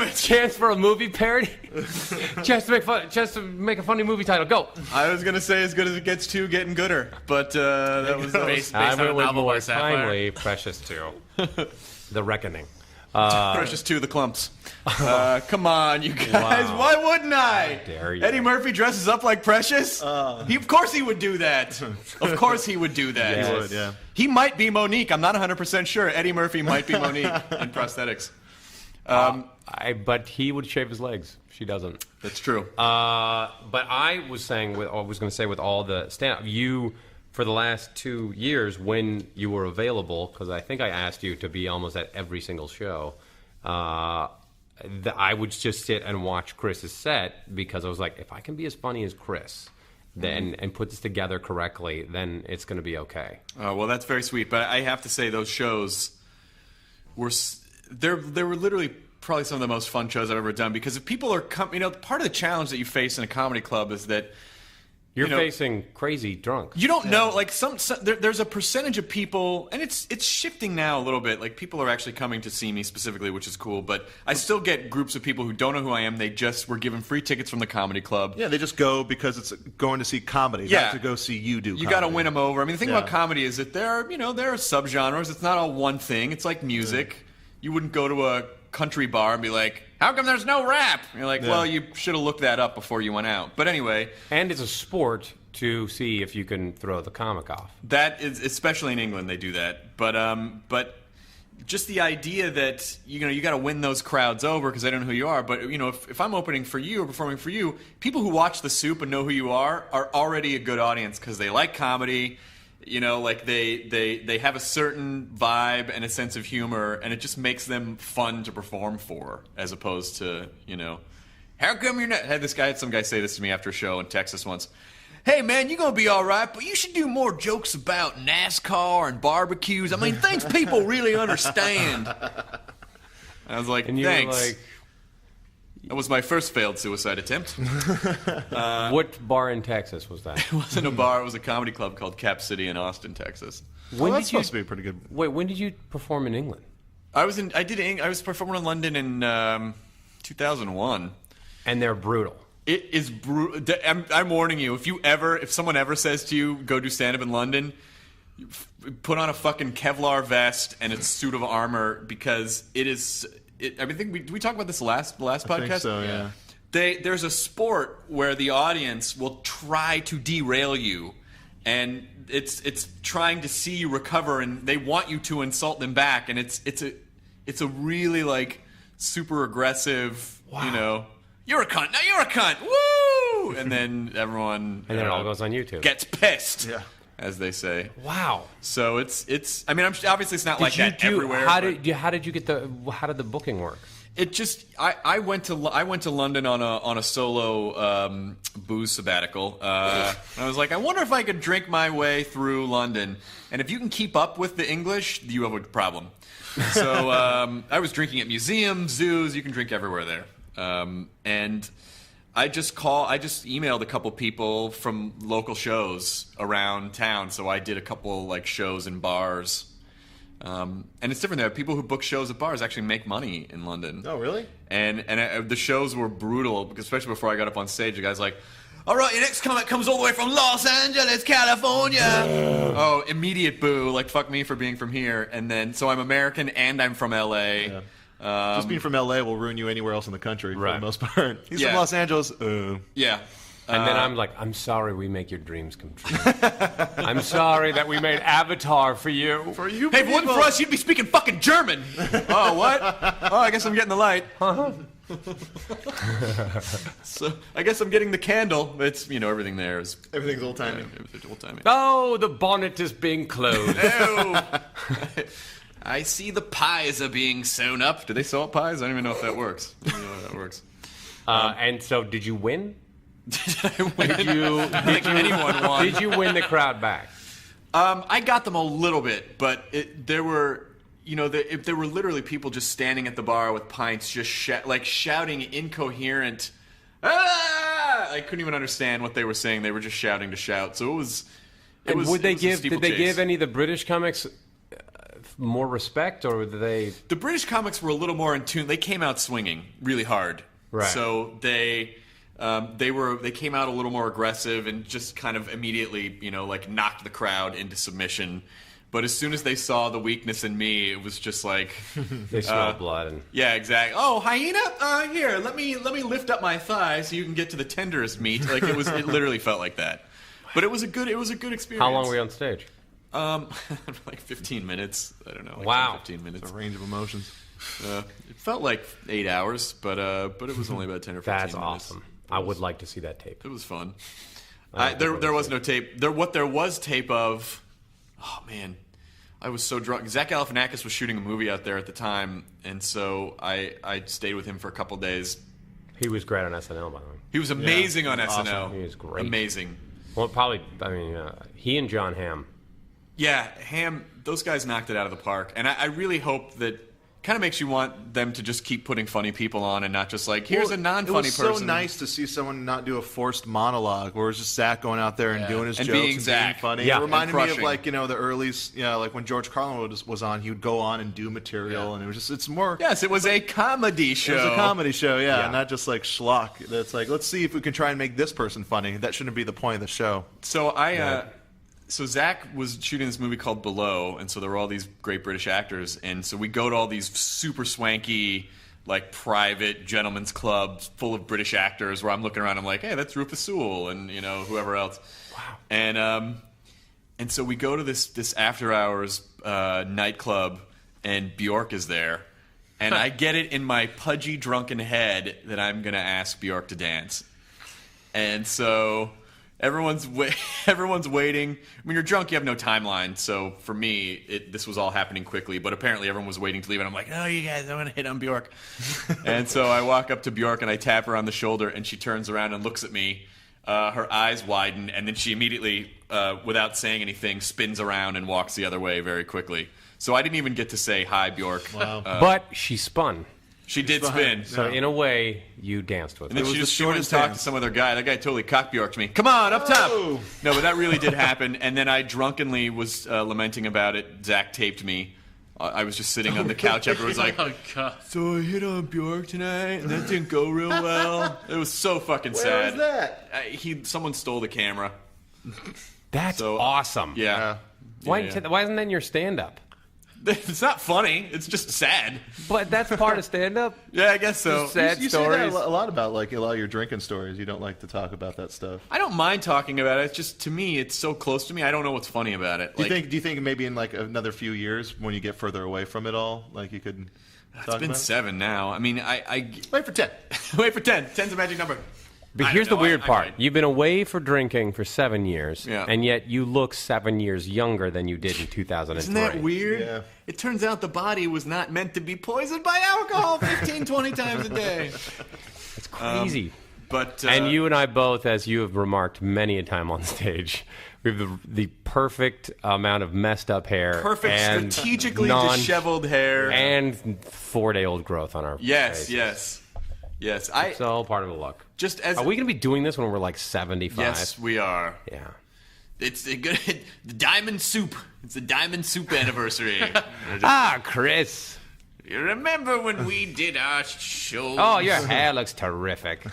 it. Chance for a movie parody. Chance to make a funny movie title. Go. I was going to say As Good as It Gets 2, getting gooder. But that was... Based I on went a with novel by more Sapphire. timely. Precious 2. The Reckoning. Precious 2, The Clumps. Come on, you guys. Wow. Why wouldn't I? dare you. Eddie Murphy dresses up like Precious? Of course he would do that. Of course he would do that. Yes. He would, yeah. He might be Monique. I'm not 100% sure. Eddie Murphy might be Monique in prosthetics. But he would shave his legs. She doesn't. That's true. But I was saying, with all the stand-up, you, for the last 2 years, when you were available, because I think I asked you to be almost at every single show, I would just sit and watch Chris's set because I was like, if I can be as funny as Chris, then and put this together correctly, then it's going to be okay. Well, that's very sweet. But I have to say, those shows were they were literally probably some of the most fun shows I've ever done, because if people are part of the challenge that you face in a comedy club is that You're you know, facing crazy drunk. you don't know, like there's a percentage of people, and it's shifting now a little bit. Like people are actually coming to see me specifically, which is cool. But I still get groups of people who don't know who I am. They just were given free tickets from the comedy club. Yeah, they just go because it's going to see comedy, Yeah. not to go see you do You comedy. got to win them over. I mean, the thing Yeah. about comedy is that there are subgenres. It's not all one thing. It's like music. You wouldn't go to a country bar and be like, "How come there's no rap?" And you're like, Yeah. "Well, you should have looked that up before you went out." But anyway, And it's a sport to see if you can throw the comic off. that is, especially in England, they do that. But just the idea that you got to win those crowds over because they don't know who you are. But if I'm opening for you or performing for you, people who watch the Soup and know who you are already a good audience because they like comedy. Like they have a certain vibe and a sense of humor, and it just makes them fun to perform for, as opposed to how come you're not? Had some guy say this to me after a show in Texas once. Hey man, you're gonna be all right, but you should do more jokes about NASCAR and barbecues. I mean, things people really understand. I was like, And you thanks. were like, That was my first failed suicide attempt. what bar in Texas was that? It wasn't a bar; it was a comedy club called Cap City in Austin, Texas. Well, that's supposed to be pretty good. Wait, when did you perform in England? I was performing in London in 2001. And they're brutal. It is brutal. I'm warning you. If someone ever says to you, "Go do stand up in London," put on a fucking Kevlar vest and a suit of armor, because it is. I think did we talk about this last podcast? I think so, yeah. There's a sport where the audience will try to derail you, and it's trying to see you recover, and they want you to insult them back, and it's a really like super aggressive. Wow. You're a cunt. Now you're a cunt. Woo! And then everyone And then it all goes on YouTube. gets pissed. Yeah. As they say. Wow. So it's. I mean, obviously it's not like that everywhere. How but did you get how did the booking work? it just? I went to London on a solo booze sabbatical. And I was like, I wonder if I could drink my way through London. And if you can keep up with the English, you have a problem. So I was drinking at museums, zoos. You can drink everywhere there. And I just emailed a couple people from local shows around town. So I did a couple like shows in bars. And it's different there. People who book shows at bars actually make money in London. Oh, really? And the shows were brutal, especially before I got up on stage. The guy's like, all right, your next comic comes all the way from Los Angeles, California. Oh, immediate boo. Like, fuck me for being from here. And then, so I'm American and I'm from L.A. Yeah. Just being from L.A. will ruin you anywhere else in the country for Right. the most part. He's Yeah. from Los Angeles. Yeah. And then I'm like, I'm sorry we make your dreams come true. I'm sorry that we made Avatar for you. For you Hey, if it wasn't for us, you'd be speaking fucking German. Oh, what? Oh, I guess I'm getting the light. So I guess I'm getting the candle. It's, everything there is Everything's old-timey. everything's old-timey. Oh, the bonnet is being closed. Oh. I see the pies are being sewn up. Do they sew up pies? I don't even know if that works. I don't know if that works. And so, did you win? Did I win? Did you? I don't think anyone won. Did you win the crowd back? I got them a little bit, but there were literally people just standing at the bar with pints, just shouting incoherent. Ah! I couldn't even understand what they were saying. They were just shouting to shout. So it was. And would they it was a give? Did they steeplechase. give any of the British comics more respect, or did they? The British comics were a little more in tune. They came out swinging really hard. Right. So they came out a little more aggressive and just kind of immediately, knocked the crowd into submission. But as soon as they saw the weakness in me, it was just like, They smelled blood and. yeah, exactly. Oh, hyena, here, let me lift up my thigh so you can get to the tenderest meat. Like it literally felt like that. But it was a good experience. How long were you on stage? Like 15 minutes. I don't know. Like Wow. 15 minutes. A range of emotions. It felt like 8 hours, but it was only about 10 or 15 That's minutes. awesome. I would like to see that tape. It was fun. I don't think There I was would no tape. What there was tape of, oh man, I was so drunk. Zach Galifianakis was shooting a movie out there at the time, and so I stayed with him for a couple days. He was great on SNL, by the way. He was amazing on SNL. Awesome. He was great. Amazing. Well, probably. I mean, he and John Hamm. Yeah, Ham. Those guys knocked it out of the park, and I really hope that. Kind of makes you want them to just keep putting funny people on and not just like, here's a non-funny It was person. so nice to see someone not do a forced monologue where it's just Zach going out there and doing his And jokes being and Zach. being funny. Yeah. It reminded me of crushing. like, the early, like when George Carlin was on, he would go on and do material and it was just, it's more... Yes, it was a comedy show. It was a comedy show, Yeah. not just like schlock. That's like, let's see if we can try and make this person funny. That shouldn't be the point of the show. So so Zach was shooting this movie called Below, and so there were all these great British actors, and so we go to all these super swanky, like private gentlemen's clubs full of British actors. Where I'm looking around, I'm like, hey, that's Rufus Sewell, and whoever else. Wow. And so we go to this after hours nightclub, and Bjork is there, and I get it in my pudgy drunken head that I'm gonna ask Bjork to dance, and so. Everyone's waiting. When you're drunk, you have no timeline. So for me, this was all happening quickly. But apparently, everyone was waiting to leave, and I'm like, "No, you guys, I want to hit on Bjork." And so I walk up to Bjork and I tap her on the shoulder, and she turns around and looks at me. Her eyes widen, and then she immediately, without saying anything, spins around and walks the other way very quickly. So I didn't even get to say hi, Bjork. Wow. But she spun. She did spin. So in a way, you danced with And her. then was she the just went and shortest talked to dance. some other guy. That guy totally cock-bjorked me. Come on, up top. Oh. No, but that really did happen. And then I drunkenly was lamenting about it. Zach taped me. I was just sitting on the couch. Everyone was like, Oh, God. so I hit on Bjork tonight, and that didn't go real well. It was so fucking sad. Where was that? Someone stole the camera. That's So, awesome. Yeah. Why, Yeah. why isn't that in your stand-up? It's not funny. It's just sad. But that's part of stand-up. Yeah, I guess so. Just sad You say that stories. a lot about like a lot of your drinking stories. You don't like to talk about that stuff. I don't mind talking about it. It's just, to me, it's so close to me. I don't know what's funny about it. Do you think maybe in like another few years when you get further away from it all, like you could It's talk been about it? 7 now. I mean, I Wait for 10. wait for 10. 10's a magic number. But I here's don't the know. weird I part. might. You've been away for drinking for 7 years, Yeah. and yet you look 7 years younger than you did in 2003. Isn't that weird? Yeah. It turns out the body was not meant to be poisoned by alcohol 15, 20 times a day. It's crazy. But and you and I both, as you have remarked many a time on stage, we have the perfect amount of messed up hair. perfect, and strategically disheveled hair. and 4-day-old growth on our Yes, faces. yes. Yes, It's all part of the look. just as Are we going to be doing this when we're like 75? yes, we are. Yeah. It's a good the diamond soup. It's a diamond soup anniversary. Chris. You remember when we did our show? Oh, your hair looks terrific.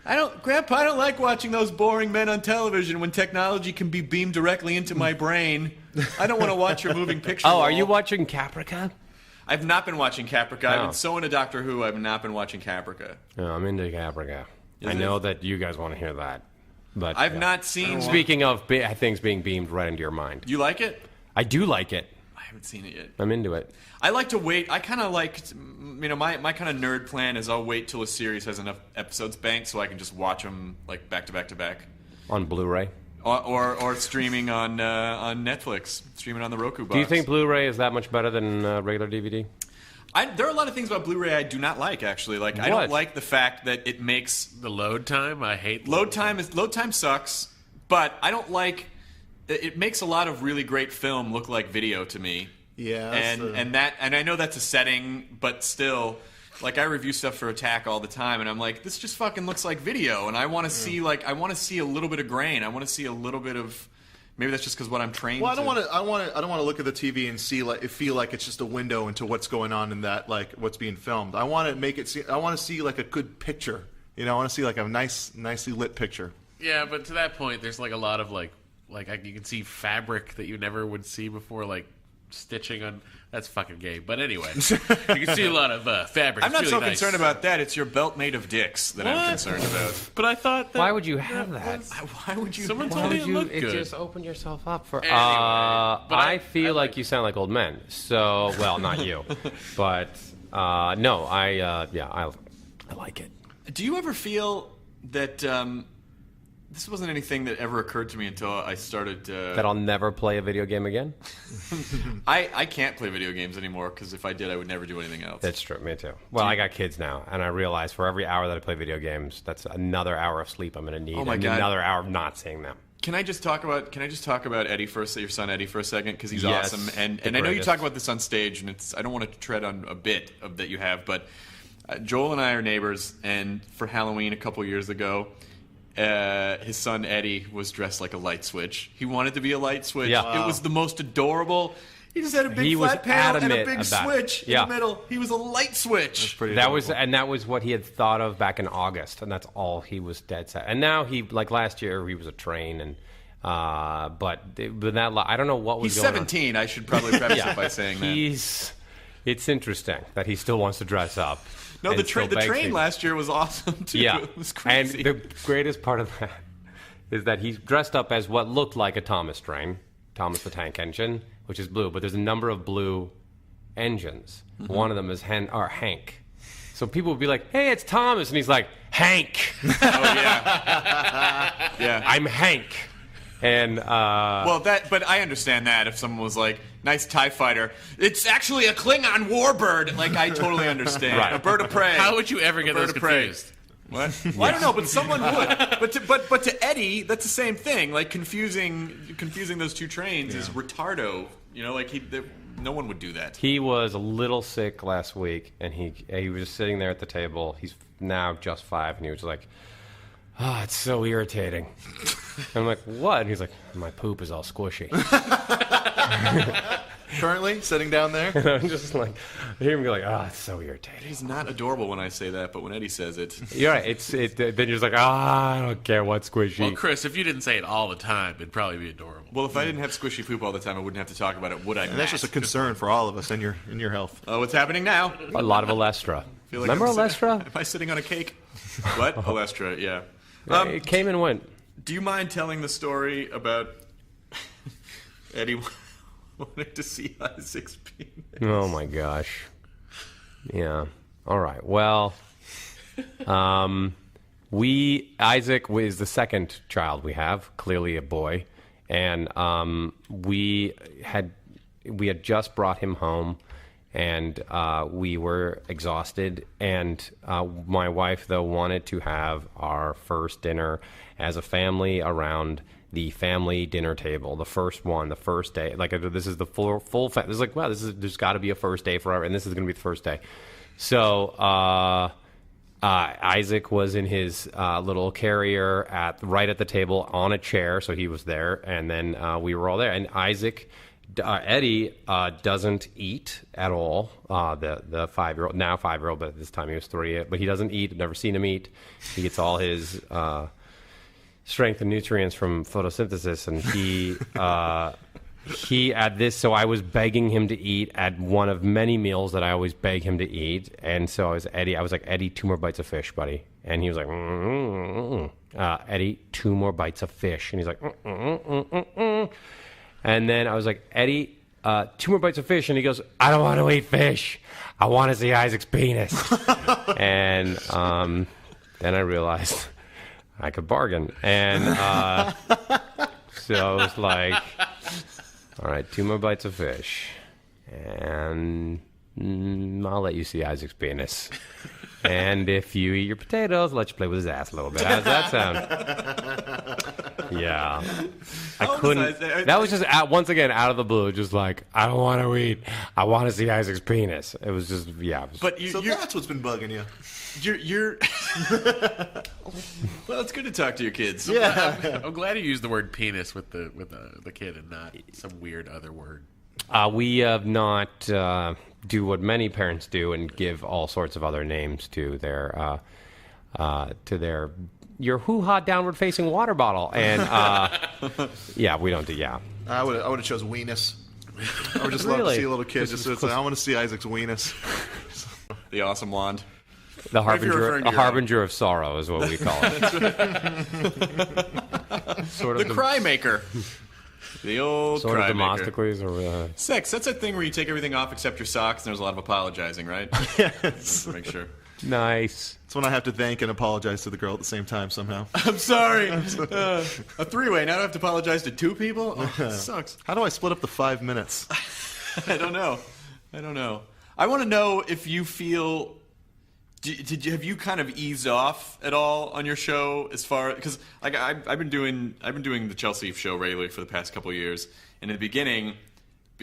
Grandpa, I don't like watching those boring men on television when technology can be beamed directly into my brain. I don't want to watch your moving picture. Oh, wall. are you watching Caprica? I've not been watching Caprica. I've Oh. been so into Doctor Who, I've not been watching Caprica. No, I'm into Caprica. Is I it? know that you guys want to hear that. But I've not seen... Speaking of things being beamed right into your mind. You like it? I do like it. I haven't seen it yet. I'm into it. I like to wait. I kind of like, my kind of nerd plan is I'll wait till a series has enough episodes banked so I can just watch them like back to back to back. On Blu-ray. Or streaming on Netflix, streaming on the Roku box. Do you think Blu-ray is that much better than regular DVD? There are a lot of things about Blu-ray I do not like, actually. Like, I What? don't like the fact that it makes... The load time, I hate Load time sucks, but I don't like... It makes a lot of really great film look like video to me. Yeah, And I know that's a setting, but still... Like, I review stuff for Attack all the time, and I'm like, this just fucking looks like video, and I want to see, I want to see a little bit of grain. I want to see a little bit of... Maybe that's just because what I'm trained Well, I to... don't want to look at the TV and feel like it's just a window into what's going on in that, like what's being filmed. I want to make it. I want to see like a good picture. You know, I want to see like a nicely lit picture. Yeah, but to that point, there's like a lot of like you can see fabric that you never would see before, like stitching on. That's fucking gay. But anyway, you can see a lot of fabric. I'm not It's so really nice. concerned about that. It's your belt made of dicks that I'm What? concerned about. But I thought that. Why would you have that? Why would you... Someone Why told me would it you? looked It good. just opened yourself up for. Anyway, but I feel I like like- you sound like old men. So, well, not you, but no, I like it. Do you ever feel that... this wasn't anything that ever occurred to me until I started... That I'll never play a video game again. I can't play video games anymore because if I did, I would never do anything else. That's true. Me too. Well, I got kids now, and I realize for every hour that I play video games, that's another hour of sleep I'm going to need, Oh my and God. another hour of not seeing them. Can I just talk about Eddie first, your son Eddie, for a second? Because he's Yes, awesome, and the I know you greatest. talk about this on stage, and I don't want to tread on a bit of that you have, but Joel and I are neighbors, and for Halloween a couple years ago, his son Eddie was dressed like a light switch. He wanted to be a light switch. Yeah. It was the most adorable. He just had a big He was flat panel and a adamant big about it. switch Yeah. in the middle. He was a light switch. Pretty That was adorable. what he had thought of back in August, and that's all he was dead set. And now like last year, he was a train, and but that I don't know what was He's going 17. I should probably preface it by saying that. It's interesting that he still wants to dress up. No, and the still train begs me. last year was awesome too. Yeah, It was and crazy. the greatest part of that is that he's dressed up as what looked like a Thomas train, Thomas the Tank Engine, which is blue, but there's a number of blue engines. Mm-hmm. One of them is Hank. So people would be like, "Hey, it's Thomas," and he's like, "Hank." Oh yeah, yeah. I'm Hank. And Well, but I understand that if someone was like, "Nice TIE fighter," It's actually a Klingon warbird. like I totally understand. Right. A bird of prey. How would you ever get Bird those of prey. confused? What? Well, I don't know, but someone would. But to Eddie, that's the same thing. Like confusing those two trains is retardo. You know, like no one would do that. he was a little sick last week, and he was just sitting there at the table. He's now just 5, and he was like, "Oh, it's so irritating." I'm like, "What?" And he's like, "My poop is all squishy." Currently sitting down there. And I'm just like, I hear him go like, "Oh, it's so irritating." He's not adorable when I say that, but when Eddie says it, You're right. Then you're just like, I don't care what's squishy. Well, Chris, if you didn't say it all the time, it'd probably be adorable. well, if I didn't have squishy poop all the time, I wouldn't have to talk about it, would I? And that's just a concern for all of us in your health. Oh, what's happening now? A lot of Olestra. Feel like Remember I'm Olestra? Am I sitting on a cake? What? Olestra, yeah. It came and went. Do you mind telling the story about Eddie wanted to see Isaac's penis? Oh my gosh. Yeah. All right. Well, Isaac is the second child we have, clearly a boy, and we had just brought him home, and we were exhausted, and my wife though wanted to have our first dinner as a family around the family dinner table, the first day. Like, this is the full this is like, wow, there's got to be a first day forever, and this is going to be the first day. So Isaac was in his little carrier right at the table on a chair, so he was there, and then we were all there. And Eddie doesn't eat at all. The 5-year-old, now 5-year-old, but at this time he was 3. But he doesn't eat. I've never seen him eat. He gets all his strength and nutrients from photosynthesis, and he at this. So I was begging him to eat at one of many meals that I always beg him to eat. And so I was like, Eddie, 2 more bites of fish, buddy. And he was like, Eddie, 2 more bites of fish. And he's like, And then I was like, Eddie, 2 more bites of fish. And he goes, I don't want to eat fish. I want to see Isaac's penis. And then I realized I could bargain. And so I was like, all right, 2 more bites of fish. And I'll let you see Isaac's penis. And if you eat your potatoes, I'll let you play with his ass a little bit. How does that sound? Yeah. I couldn't. That was just, once again, out of the blue. Just like, I don't want to eat. I want to see Isaac's penis. It was just, yeah. But So that's what's been bugging you. You're well, it's good to talk to your kids. Yeah. I'm glad you used the word penis with the kid and not some weird other word. We have not do what many parents do and give all sorts of other names to their your hoo-ha downward-facing water bottle. And yeah, we don't do, yeah. I would have chose weenus. I would just love to Really? see a little kid just say, I want to see Isaac's weenus. The awesome wand. The Or if you're referring to your harbinger of sorrow is what we call it. Sort of The cry maker. The old sort cry of maker. Demosthenes or Sex, that's that thing where you take everything off except your socks and there's a lot of apologizing, right? Yes. Make sure. nice. It's when I have to thank and apologize to the girl at the same time somehow. I'm sorry. A 3-way. Now I have to apologize to 2 people? Oh, that sucks. How do I split up the 5 minutes? I don't know. I want to know if you feel... have you kind of eased off at all on your show as far... Because like, I've been doing the Chelsea show regularly for the past couple of years. And in the beginning,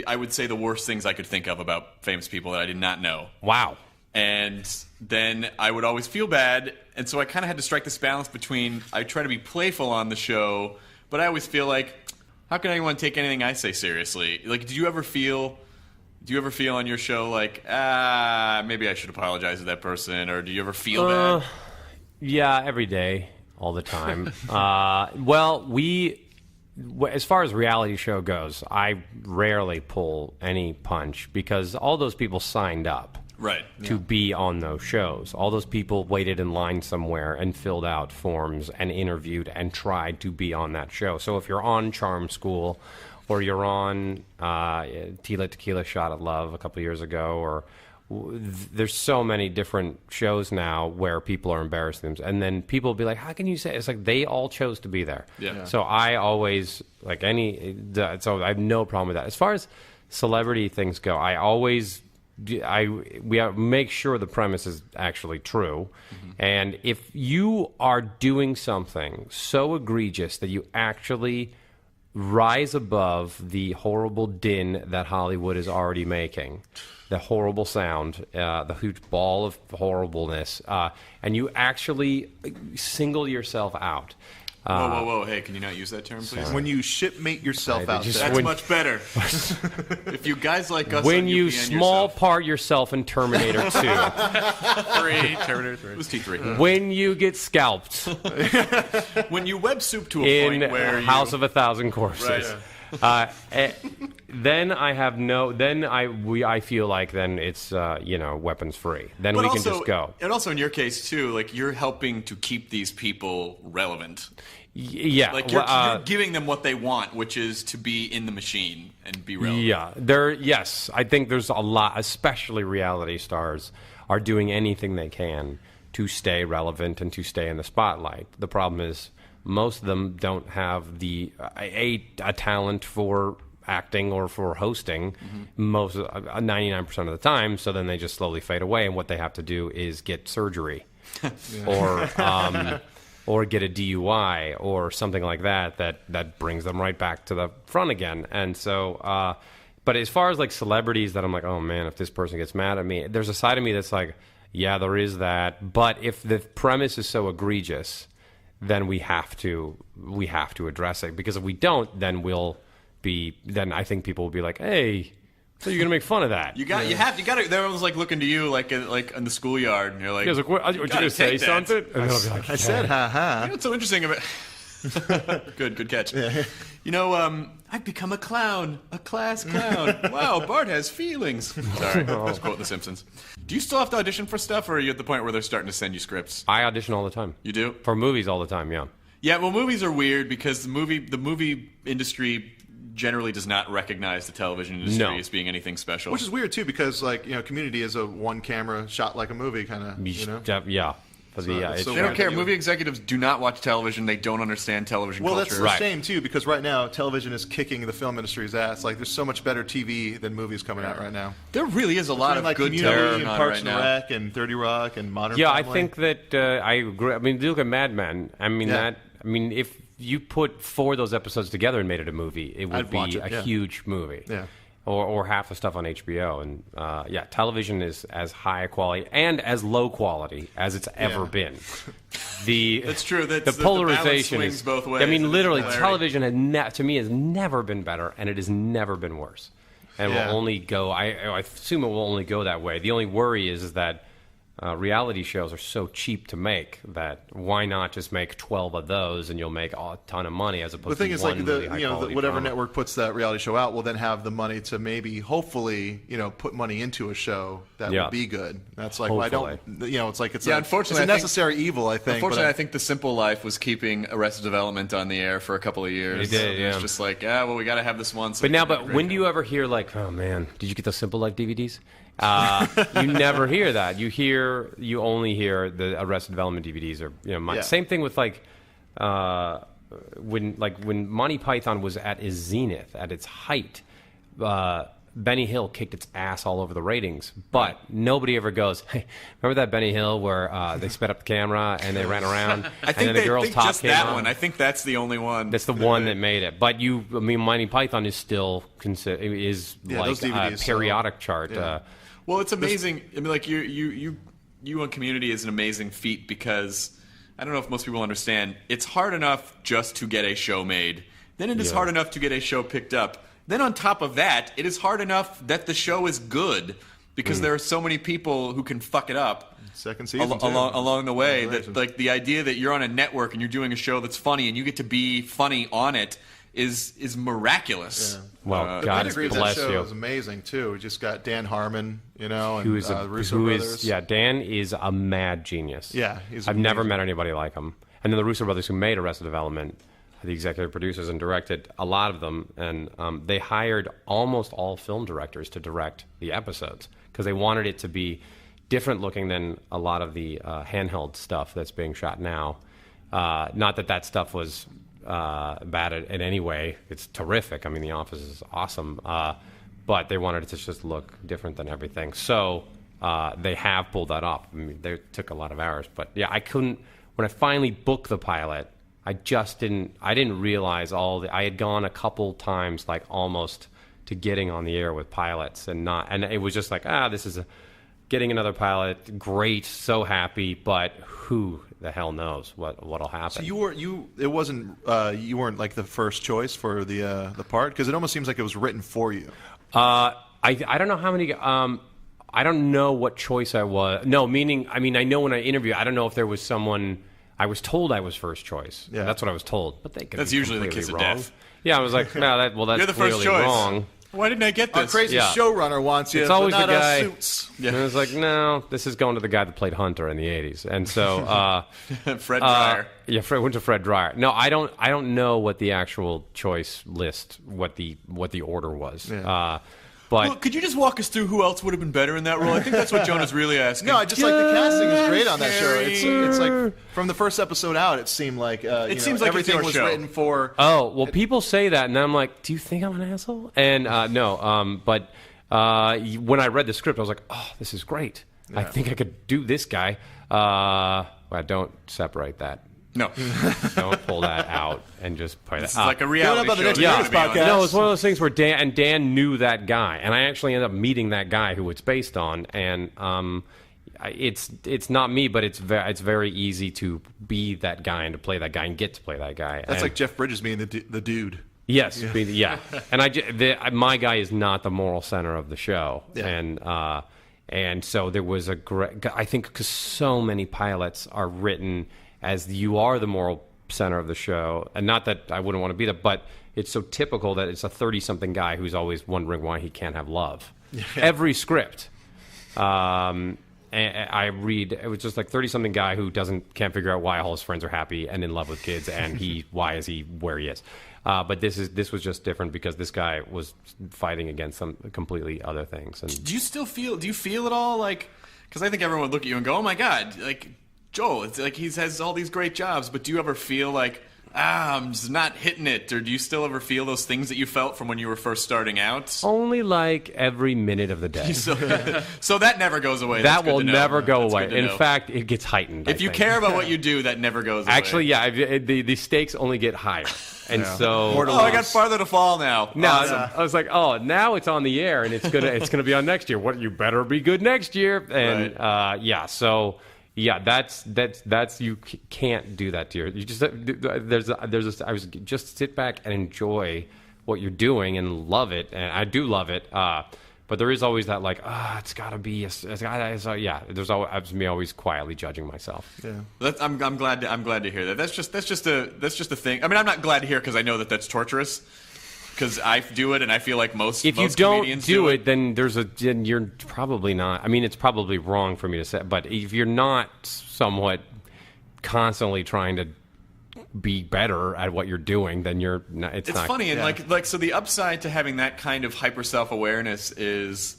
I would say the worst things I could think of about famous people that I did not know. Wow. And then I would always feel bad, and so I kind of had to strike this balance between I try to be playful on the show, but I always feel like, how can anyone take anything I say seriously? Like, do you ever feel on your show like, maybe I should apologize to that person, or do you ever feel bad? Yeah, every day, all the time. Well, as far as reality show goes, I rarely pull any punch because all those people signed up. Right. To be on those shows. All those people waited in line somewhere and filled out forms and interviewed and tried to be on that show. So if you're on Charm School or you're on Tila Tequila Shot at Love a couple years ago, or there's so many different shows now where people are embarrassing them. And then people will be like, how can you say? It's like they all chose to be there. Yeah. So I always, so I have no problem with that. As far as celebrity things go, we make sure the premise is actually true. Mm-hmm. And if you are doing something so egregious that you actually rise above the horrible din that Hollywood is already making, the horrible sound, the huge ball of horribleness, and you actually single yourself out. Whoa. Hey, can you not use that term, please? When you shipmate yourself out. That's much better. If you guys like us when on you UPN small yourself. part yourself in Terminator 2. Terminator 3. It was T3. When you get scalped When you web soup to a in point where House of a Thousand Corpses. Right. Then I have no. Then I feel like then it's weapons free. Then But we can also, just go. And also in your case too, like you're helping to keep these people relevant. Yeah, Like you're giving them what they want, which is to be in the machine and be relevant. yeah. Yes, I think there's a lot, especially reality stars, are doing anything they can to stay relevant and to stay in the spotlight. The problem is most of them don't have a talent for acting or for hosting 99% of the time, so then they just slowly fade away, and what they have to do is get surgery or get a DUI or something like that brings them right back to the front again. And so but as far as like celebrities that I'm like, oh man, if this person gets mad at me, there's a side of me that's like, yeah, there is that. But if the premise is so egregious, then we have to address it, because if we don't, then then I think people will be like, hey, so you're gonna make fun of that? You got to. Everyone's like looking to you, like in the schoolyard, and you're like, what, you gonna say take that. something? And they'll be like, I said, ha ha. You know what's so interesting about? Good catch. You know, I've become a clown, a class clown. Wow, Bart has feelings. Sorry, I was quoting The Simpsons. Do you still have to audition for stuff, or are you at the point where they're starting to send you scripts? I audition all the time. You do? For movies all the time, yeah. Yeah, well, movies are weird because the movie industry generally does not recognize the television industry as being anything special. Which is weird too, because Community is a one camera shot like a movie kind of. Yeah. They don't care. Movie executives do not watch television. They don't understand television culture. Well, that's the shame too, because right now television is kicking the film industry's ass. Like, there's so much better TV than movies coming out right now. There really is a lot of good Community television and on Parks right and now. Rec and 30 Rock and Modern Yeah, Family. I think that I agree. I mean, look at Mad Men. I mean if you put 4 of those episodes together and made it a movie, it would I'd watch be it, a huge movie. Yeah. Or half the stuff on HBO. And television is as high a quality and as low quality as it's ever been. That's true. The polarization balance swings both ways. I mean, literally, It's television to me has never been better, and it has never been worse. And will only go. I assume it will only go that way. The only worry is that reality shows are so cheap to make that why not just make 12 of those and you'll make a ton of money, as opposed the thing to is, one like, really high-quality whatever drama. network puts that reality show out will then have the money to maybe, hopefully, put money into a show that will be good. That's like, I don't, it's like, it's unfortunately, a necessary evil, I think. Unfortunately, I think The Simple Life was keeping Arrested Development on the air for a couple of years. It did, yeah. It's just like, we got to have this one. But when do you ever hear like, oh man, did you get the Simple Life DVDs? You never hear that. You only hear the Arrested Development DVDs, or same thing with like when Monty Python was at its zenith, at its height. Benny Hill kicked its ass all over the ratings, but nobody ever goes, hey, remember that Benny Hill where they sped up the camera and they ran around I think and then the girl's top just came that on? one. I think that's the only one. That's the one that made it. But Monty Python is still like a periodic chart. Well, it's amazing. I mean, like you on Community is an amazing feat because I don't know if most people understand. It's hard enough just to get a show made. Then it is hard enough to get a show picked up. Then on top of that, it is hard enough that the show is good because there are so many people who can fuck it up. Second season along the way. That like the idea that you're on a network and you're doing a show that's funny and you get to be funny on it is miraculous. Yeah. Well, the God pedigree of bless that show you. is amazing too. We just got Dan Harmon, and Russo who brothers. is Dan is a mad genius. Yeah, he's I've never amazing. met anybody like him. And then the Russo brothers, who made Arrested Development, the executive producers and directed a lot of them, and they hired almost all film directors to direct the episodes because they wanted it to be different looking than a lot of the handheld stuff that's being shot now. Not that stuff was bad in any way. It's terrific. I mean, The Office is awesome. But they wanted it to just look different than everything. So they have pulled that off. I mean, they took a lot of hours. But yeah, I couldn't, when I finally booked the pilot, I didn't realize I had gone a couple times, like almost to getting on the air with pilots and it was just like, this is getting another pilot. Great. So happy. But who the hell knows what'll happen? So you weren't like the first choice for the part, because it almost seems like it was written for you. I don't know how many. I don't know what choice I was. No, meaning, I mean, I know when I interview, I don't know if there was someone. I was told I was first choice. Yeah. That's what I was told. But they could That's be usually the completely kiss of wrong. death. Yeah, I was like, no, that's You're the first clearly choice. wrong. Why didn't I get Our this? crazy showrunner wants you. It's always but the not guy. us Suits. And I was like, no, this is going to the guy that played Hunter in the '80s, and so Fred Dreyer. went to Fred Dreyer. No, I don't know what the actual choice list, what the order was. Yeah. But Well, could you just walk us through who else would have been better in that role? I think that's what Jonah's really asking. No, I just like the casting is great on that show. It's like from the first episode out, it seemed like seems like everything it's your was show. written for. oh well, people say that, and I'm like, do you think I'm an asshole? And no, but when I read the script, I was like, oh, this is great. I think I could do this guy. Well, don't separate that. No. Don't pull that out and just play that. It's like a reality Going up on the show. next to Nerdist be honest. podcast. No, it's one of those things where Dan knew that guy, and I actually ended up meeting that guy who it's based on, and it's not me, but it's very easy to be that guy and to play that guy and get to play that guy. That's like Jeff Bridges being the dude. Yes, and my guy is not the moral center of the show, and so there was a great. I think because so many pilots are written as you are the moral center of the show, and not that I wouldn't want to be that, but it's so typical that it's a 30-something guy who's always wondering why he can't have love. Yeah. Every script. And I read, it was just like 30-something guy who can't figure out why all his friends are happy and in love with kids, and why is he where he is? But this was just different because this guy was fighting against some completely other things. And do you feel at all like? Because I think everyone would look at you and go, "Oh my God, like Joel, it's like he has all these great jobs." But do you ever feel like, I'm just not hitting it, or do you still ever feel those things that you felt from when you were first starting out? Only like every minute of the day. So that never goes away. That will never go away. In fact, it gets heightened. If you care about what you do, that never goes away. Actually, yeah, the stakes only get higher. And so, I got farther to fall now. No, Awesome. I was like, now it's on the air, and it's gonna be on next year. What, you better be good next year. And that's you can't do that to your. You just I was just sit back and enjoy what you're doing and love it, and I do love it. But there is always that like, it's got to be. There's always me always quietly judging myself. Yeah, I'm glad to hear that. That's just a thing. I mean, I'm not glad to hear because I know that that's torturous. Because I do it, and I feel like most if most you don't comedians do it, then you're probably not. I mean, it's probably wrong for me to say, but if you're not somewhat constantly trying to be better at what you're doing, then you're not. It's not, funny, and like so the upside to having that kind of hyper self-awareness is,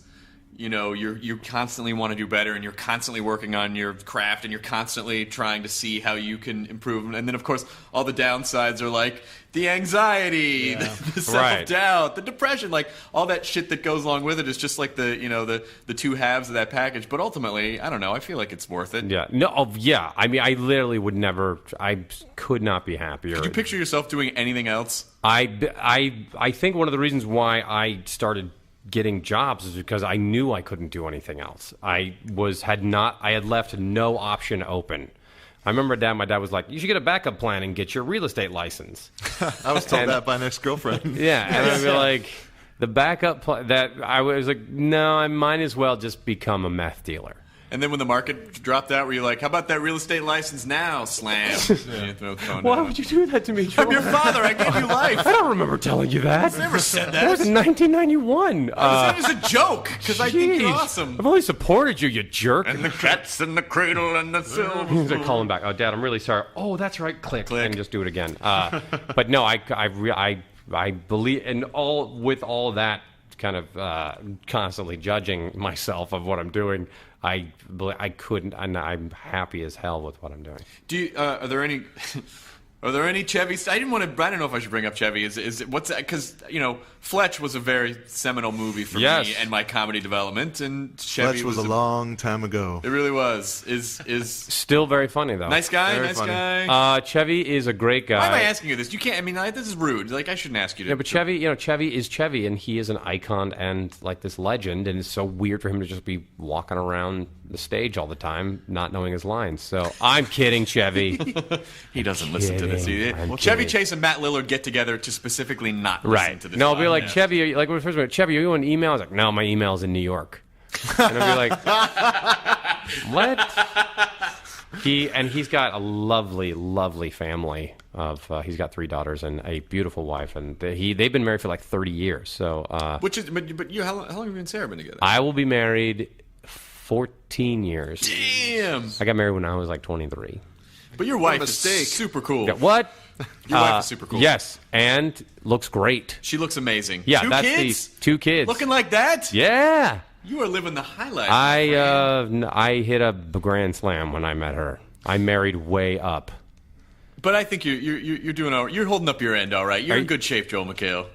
you constantly want to do better, and you're constantly working on your craft, and you're constantly trying to see how you can improve. And then, of course, all the downsides are like the anxiety, the self-doubt, the depression, like all that shit that goes along with it is just like the two halves of that package. But ultimately, I don't know. I feel like it's worth it. Yeah. No. Yeah. I mean, I literally would never. I could not be happier. Could you picture yourself doing anything else? I think one of the reasons why I started getting jobs is because I knew I couldn't do anything else. I had left no option open. I remember my dad was like, you should get a backup plan and get your real estate license. I was told that by an ex-girlfriend. Yeah, and I'd be like, the backup plan, that I was like, no, I might as well just become a meth dealer. And then when the market dropped out, were you like, how about that real estate license now? Slam. Why would you do that to me, Joel? I'm your father. I gave you life. I don't remember telling you that. I never said that. That was in 1991. That was a joke, because I think you're awesome. I've only supported you, you jerk. And the cat's in the cradle and the silver. He's like calling back. Oh, Dad, I'm really sorry. Oh, that's right. Click. And just do it again. But no, I believe, and with all that kind of constantly judging myself of what I'm doing, I couldn't, and I'm happy as hell with what I'm doing. Do you, are there any Chevy? I don't know if I should bring up Chevy. Is what's that? Because Fletch was a very seminal movie for me and my comedy development, and Chevy Fletch was a long time ago. It really was. Is still very funny though. Nice guy. Very nice funny. guy. Chevy is a great guy. Why am I asking you this? You can't. I mean, this is rude. Like I shouldn't ask you to. Yeah, but Chevy, Chevy is Chevy, and he is an icon and like this legend, and it's so weird for him to just be walking around the stage all the time, not knowing his lines. So I'm kidding, Chevy. He doesn't listen to this. Chevy Chase and Matt Lillard get together to specifically not listen to this. No, I'll be like, Chevy, like when we first met, Chevy, are you on email? I was like, no, my email's in New York. And I'll be like, what? He's got a lovely, lovely family. He's got 3 daughters and a beautiful wife, and they've been married for like 30 years. So, but you, how long have you and Sarah been together? I will be married 14 years. Damn! I got married when I was like 23. But your wife is super cool. What? Your wife is super cool. Yes, and looks great. She looks amazing. Yeah, 2 that's kids? 2 kids. Looking like that? Yeah. You are living the high life. I hit a grand slam when I met her. I married way up. But I think you're doing all right. You're holding up your end all right. You're in good shape, Joel McHale.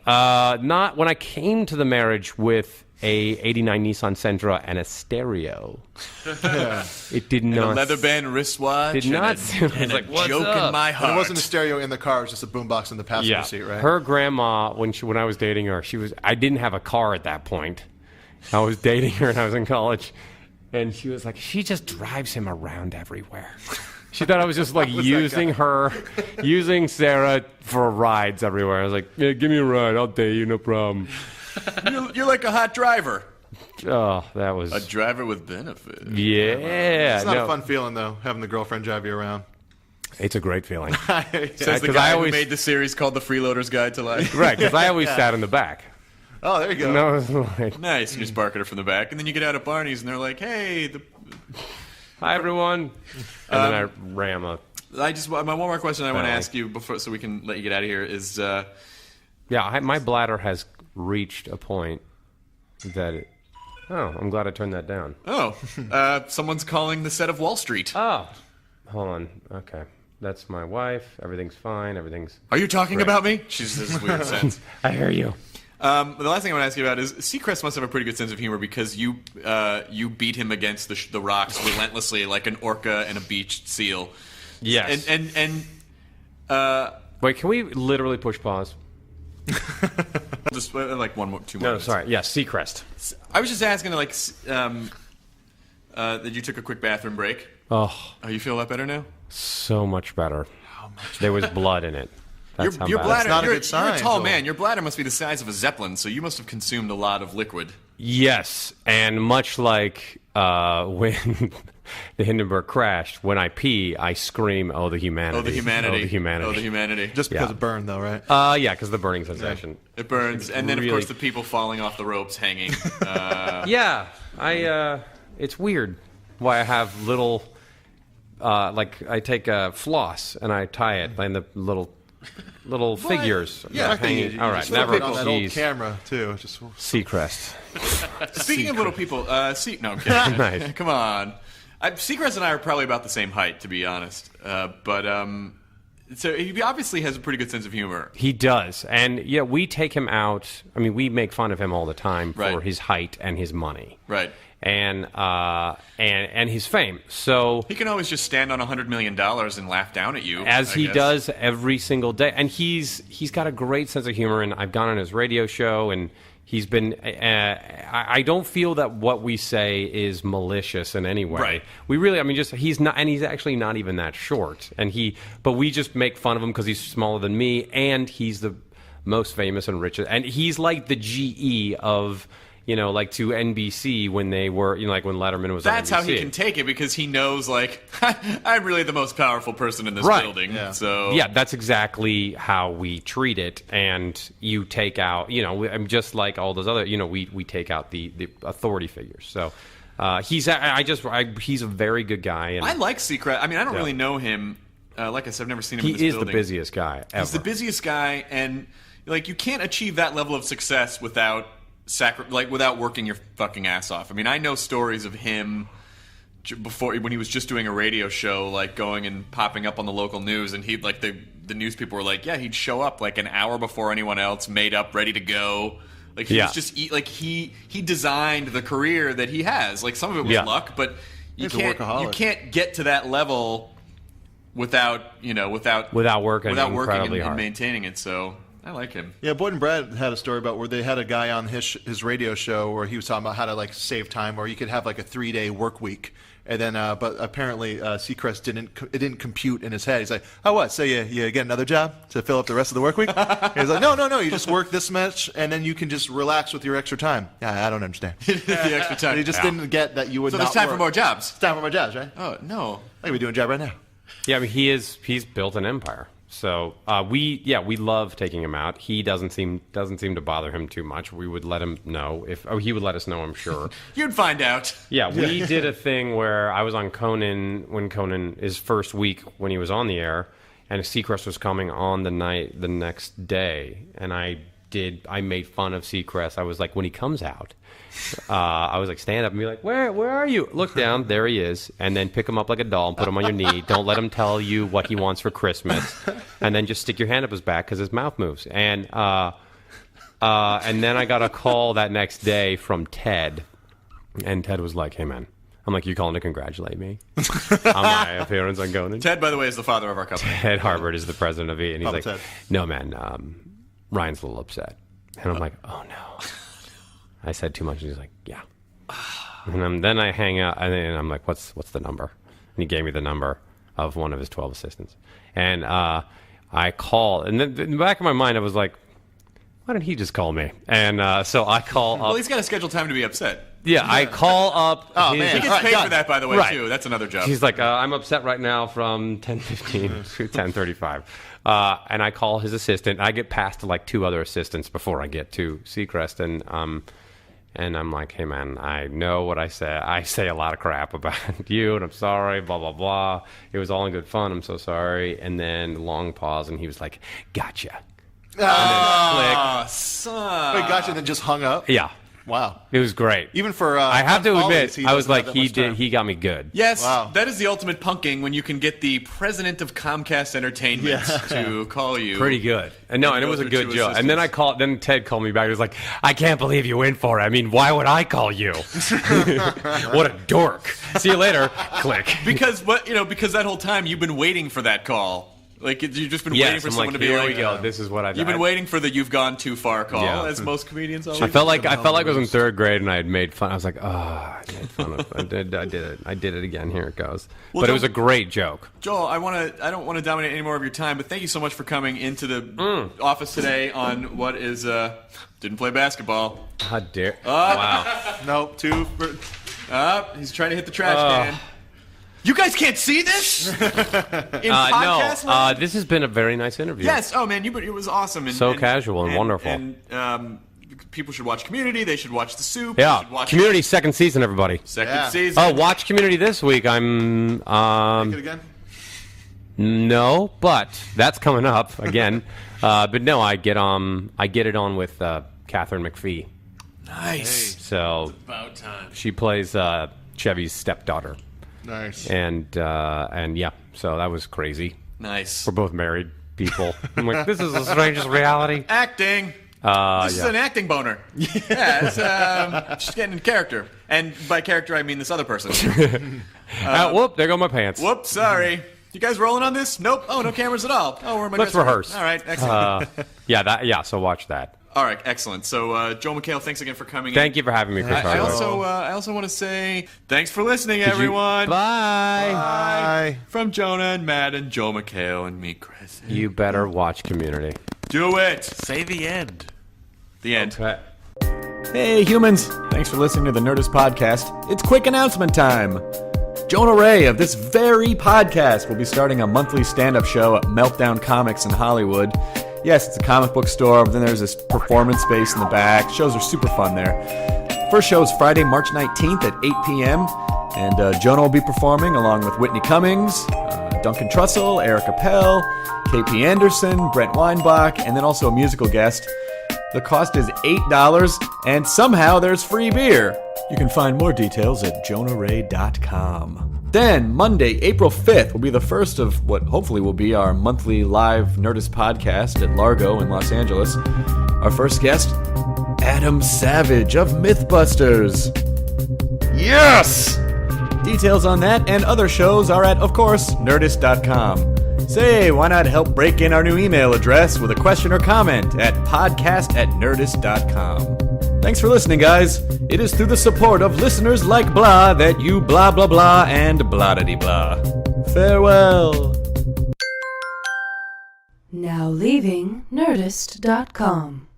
Not when I came to the marriage with a 89 Nissan Sentra and a stereo. It did not. And a leather band wristwatch. Did not. And a joke in my heart. And it wasn't a stereo in the car; it was just a boombox in the passenger seat, right? Her grandma, when I was dating her, I didn't have a car at that point. I was dating her and I was in college, And she was like, she just drives him around everywhere. She thought I was just like using Sarah for rides everywhere. I was like, yeah, give me a ride. I'll date you, no problem. You're like a hot driver. Oh, that was... A driver with benefits. Yeah. It's not a fun feeling, though, having the girlfriend drive you around. It's a great feeling. Says the guy who made the series called The Freeloader's Guide to Life. Right, because I always sat in the back. Oh, there you go. No, it's like, Nice. You just bark at her from the back. And then you get out at Barney's and they're like, hey, hi, everyone. And then I ram a... my one more question I want to ask you before, so we can let you get out of here is... my bladder has reached a point that I'm glad I turned that down. Someone's calling the set of Wall Street. Oh, hold on. Okay. That's my wife. Everything's fine. Everything's... Are you talking great. about me? She's this weird sense. I hear you. The last thing I want to ask you about is Seacrest must have a pretty good sense of humor because you beat him against the rocks relentlessly like an orca and a beached seal. Yes. And wait, can we literally push pause? just like two more minutes. Sorry. Yes, Seacrest. I was just asking that you took a quick bathroom break. Oh, you feel a lot better now? So much better. There was blood in it. That's Your how bad. bladder. That's not a you're, good sign, you're a tall Joel. man. Your bladder must be the size of a Zeppelin, so you must have consumed a lot of liquid. Yes, and much like when the Hindenburg crashed, when I pee, I scream, "Oh, the humanity! Oh, the humanity! Oh, the humanity!" Oh, the humanity! Just because it burned, though, right? Yeah, because the burning sensation. It burns, and then really- of course the people falling off the ropes, hanging. Yeah, it's weird why I have little, I take a floss and I tie it in the little figures. Yeah, hanging. All right, just never. put it on that old Jeez. camera too. Just Seacrest. Speaking of little people, no, I'm kidding. Nice. Come on. Seacrest and I are probably about the same height, to be honest. So he obviously has a pretty good sense of humor. He does, and yeah, we take him out. I mean, we make fun of him all the time for Right. his height and his money, Right. and his fame. So He can always just stand on $100 million and laugh down at you. as I he guess. does every single day, and he's got a great sense of humor. And I've gone on his radio show, and he's been. I don't feel that what we say is malicious in any way. Right. We really, he's not, and he's actually not even that short. But we just make fun of him because he's smaller than me, and he's the most famous and richest, and he's like the GE of. Like to NBC when they were, like when Letterman was That's on NBC. how he can take it, because he knows, I'm really the most powerful person in this Right. building. Yeah. So Yeah, that's exactly how we treat it. And you take out, just like all those other, we take out the authority figures. So he's a very good guy. And I like Seacrest. I don't Yeah. really know him. Like I said, I've never seen him in this he is building. the busiest guy ever. He's the busiest guy, and you can't achieve that level of success without without working your fucking ass off. I know stories of him before, when he was just doing a radio show, going and popping up on the local news, and he'd the news people were like, yeah, he'd show up an hour before anyone else, made up, ready to go. He was just he designed the career that he has. Some of it was Yeah. luck, but you He's a workaholic. can't get to that level without working incredibly and hard. maintaining it. So I like him. Yeah, Boyd and Brad had a story about where they had a guy on his radio show where he was talking about how to save time, or you could have a 3-day work week, and then but apparently Seacrest didn't compute in his head. He's like, oh, what? So you get another job to fill up the rest of the work week? And he's like, no, you just work this much, and then you can just relax with your extra time. Yeah, I don't understand. The extra time. He just didn't get that you would. So not there's time for work. more jobs. It's time for more jobs, right? Oh no. I could be doing a job right now. Yeah, he's built an empire. So we love taking him out. He doesn't seem to bother him too much. We would let him know he would let us know, I'm sure. You'd find out. Yeah, we did a thing where I was on Conan when his first week when he was on the air, and Seacrest was coming on the next day, and I made fun of Seacrest. I was like, when he comes out, I was like, stand up and be like, where are you? Look down, there he is, and then pick him up like a doll and put him on your knee. Don't let him tell you what he wants for Christmas, and then just stick your hand up his back because his mouth moves. And then I got a call that next day from Ted, and Ted was like, hey man, I'm like, you calling to congratulate me on my appearance on Conan? Ted, by the way, is the father of our company. Ted Harvard is the president of E, and he's Papa like, Ted. no man, Ryan's a little upset. And I'm like, oh no. I said too much, and he's like, yeah. And then I hang out, and then I'm like, what's the number? And he gave me the number of one of his 12 assistants. And I call, and then in the back of my mind, I was like, why didn't he just call me? And so I call up. Well, he's got a scheduled time to be upset. Yeah, I call up. Oh, his- man. He gets All right, paid done. for that, by the way, Right. too. That's another job. He's like, I'm upset right now from 10:15 to 10:35. And I call his assistant. I get past to like 2 other assistants before I get to Seacrest. And I'm like, hey, man, I know what I say. I say a lot of crap about you, and I'm sorry, blah, blah, blah. It was all in good fun. I'm so sorry. And then long pause, and he was like, gotcha. Oh, son. Wait, gotcha, and then just hung up? Yeah. Wow. It was great. Even for I have to unfollows, admit, he I was doesn't like, have that much time. he got me good. Yes, Wow. that is the ultimate punking when you can get the president of Comcast Entertainment to call you. Pretty good. And no, and it go was a through good 2 joke. And then then Ted called me back. He was like, I can't believe you went for it. I mean, why would I call you? What a dork. See you later. Click. Because that whole time you've been waiting for that call. Like you've just been waiting Yes, for I'm someone like, to be here like, we go. This is what I You've been waiting for the "you've gone too far" call, Yeah. as most comedians always. I felt like I was in 3rd grade and I had made fun. I was like, I made fun of. I did it. I did it again. Here it goes. Well, But it was a great joke. Joel, I don't want to dominate any more of your time, but thank you so much for coming into the office today on what is didn't play basketball. How dare? Wow. Nope, 2. He's trying to hit the trash can. You guys can't see this in podcast land? This has been a very nice interview. Yes. Oh man, it was awesome. So casual and wonderful. And people should watch Community. They should watch The Soup. Yeah. They should watch Community 2nd season, everybody. second season. Oh, watch Community this week. I'm Take it again? no, but that's coming up again. But no, I get it on with Catherine McPhee. Nice. So About time. she plays Chevy's stepdaughter. Nice. And yeah, so that was crazy. Nice. We're both married people. I'm like, this is the strangest reality. Acting. This is an acting boner. Yeah, it's just getting in character. And by character, I mean this other person. Whoop, there go my pants. Whoops, sorry. You guys rolling on this? Nope. Oh, no cameras at all. Oh, we're in my Let's dressing room. rehearse. All right, excellent. Yeah, so watch that. All right, excellent. So, Joe McHale, thanks again for coming in. Thank you for having me, Chris. I Hardwick. also want to say thanks for listening, everyone. Bye. Bye. From Jonah and Matt and Joe McHale and me, Chris. You better watch Community. Do it. Say the end. The end. Okay. Hey humans, thanks for listening to the Nerdist Podcast. It's quick announcement time. Jonah Ray of this very podcast will be starting a monthly stand-up show at Meltdown Comics in Hollywood. Yes, it's a comic book store, but then there's this performance space in the back. Shows are super fun there. First show is Friday, March 19th at 8 p.m., and Jonah will be performing along with Whitney Cummings, Duncan Trussell, Erica Pell, KP Anderson, Brent Weinbach, and then also a musical guest. The cost is $8, and somehow there's free beer. You can find more details at jonahray.com. Then, Monday, April 5th, will be the first of what hopefully will be our monthly live Nerdist podcast at Largo in Los Angeles. Our first guest, Adam Savage of Mythbusters. Yes! Details on that and other shows are at, of course, nerdist.com. Say, why not help break in our new email address with a question or comment at podcast@nerdist.com. Thanks for listening, guys. It is through the support of listeners like blah that you blah blah blah and blah-da-dee-blah. Farewell. Now leaving Nerdist.com.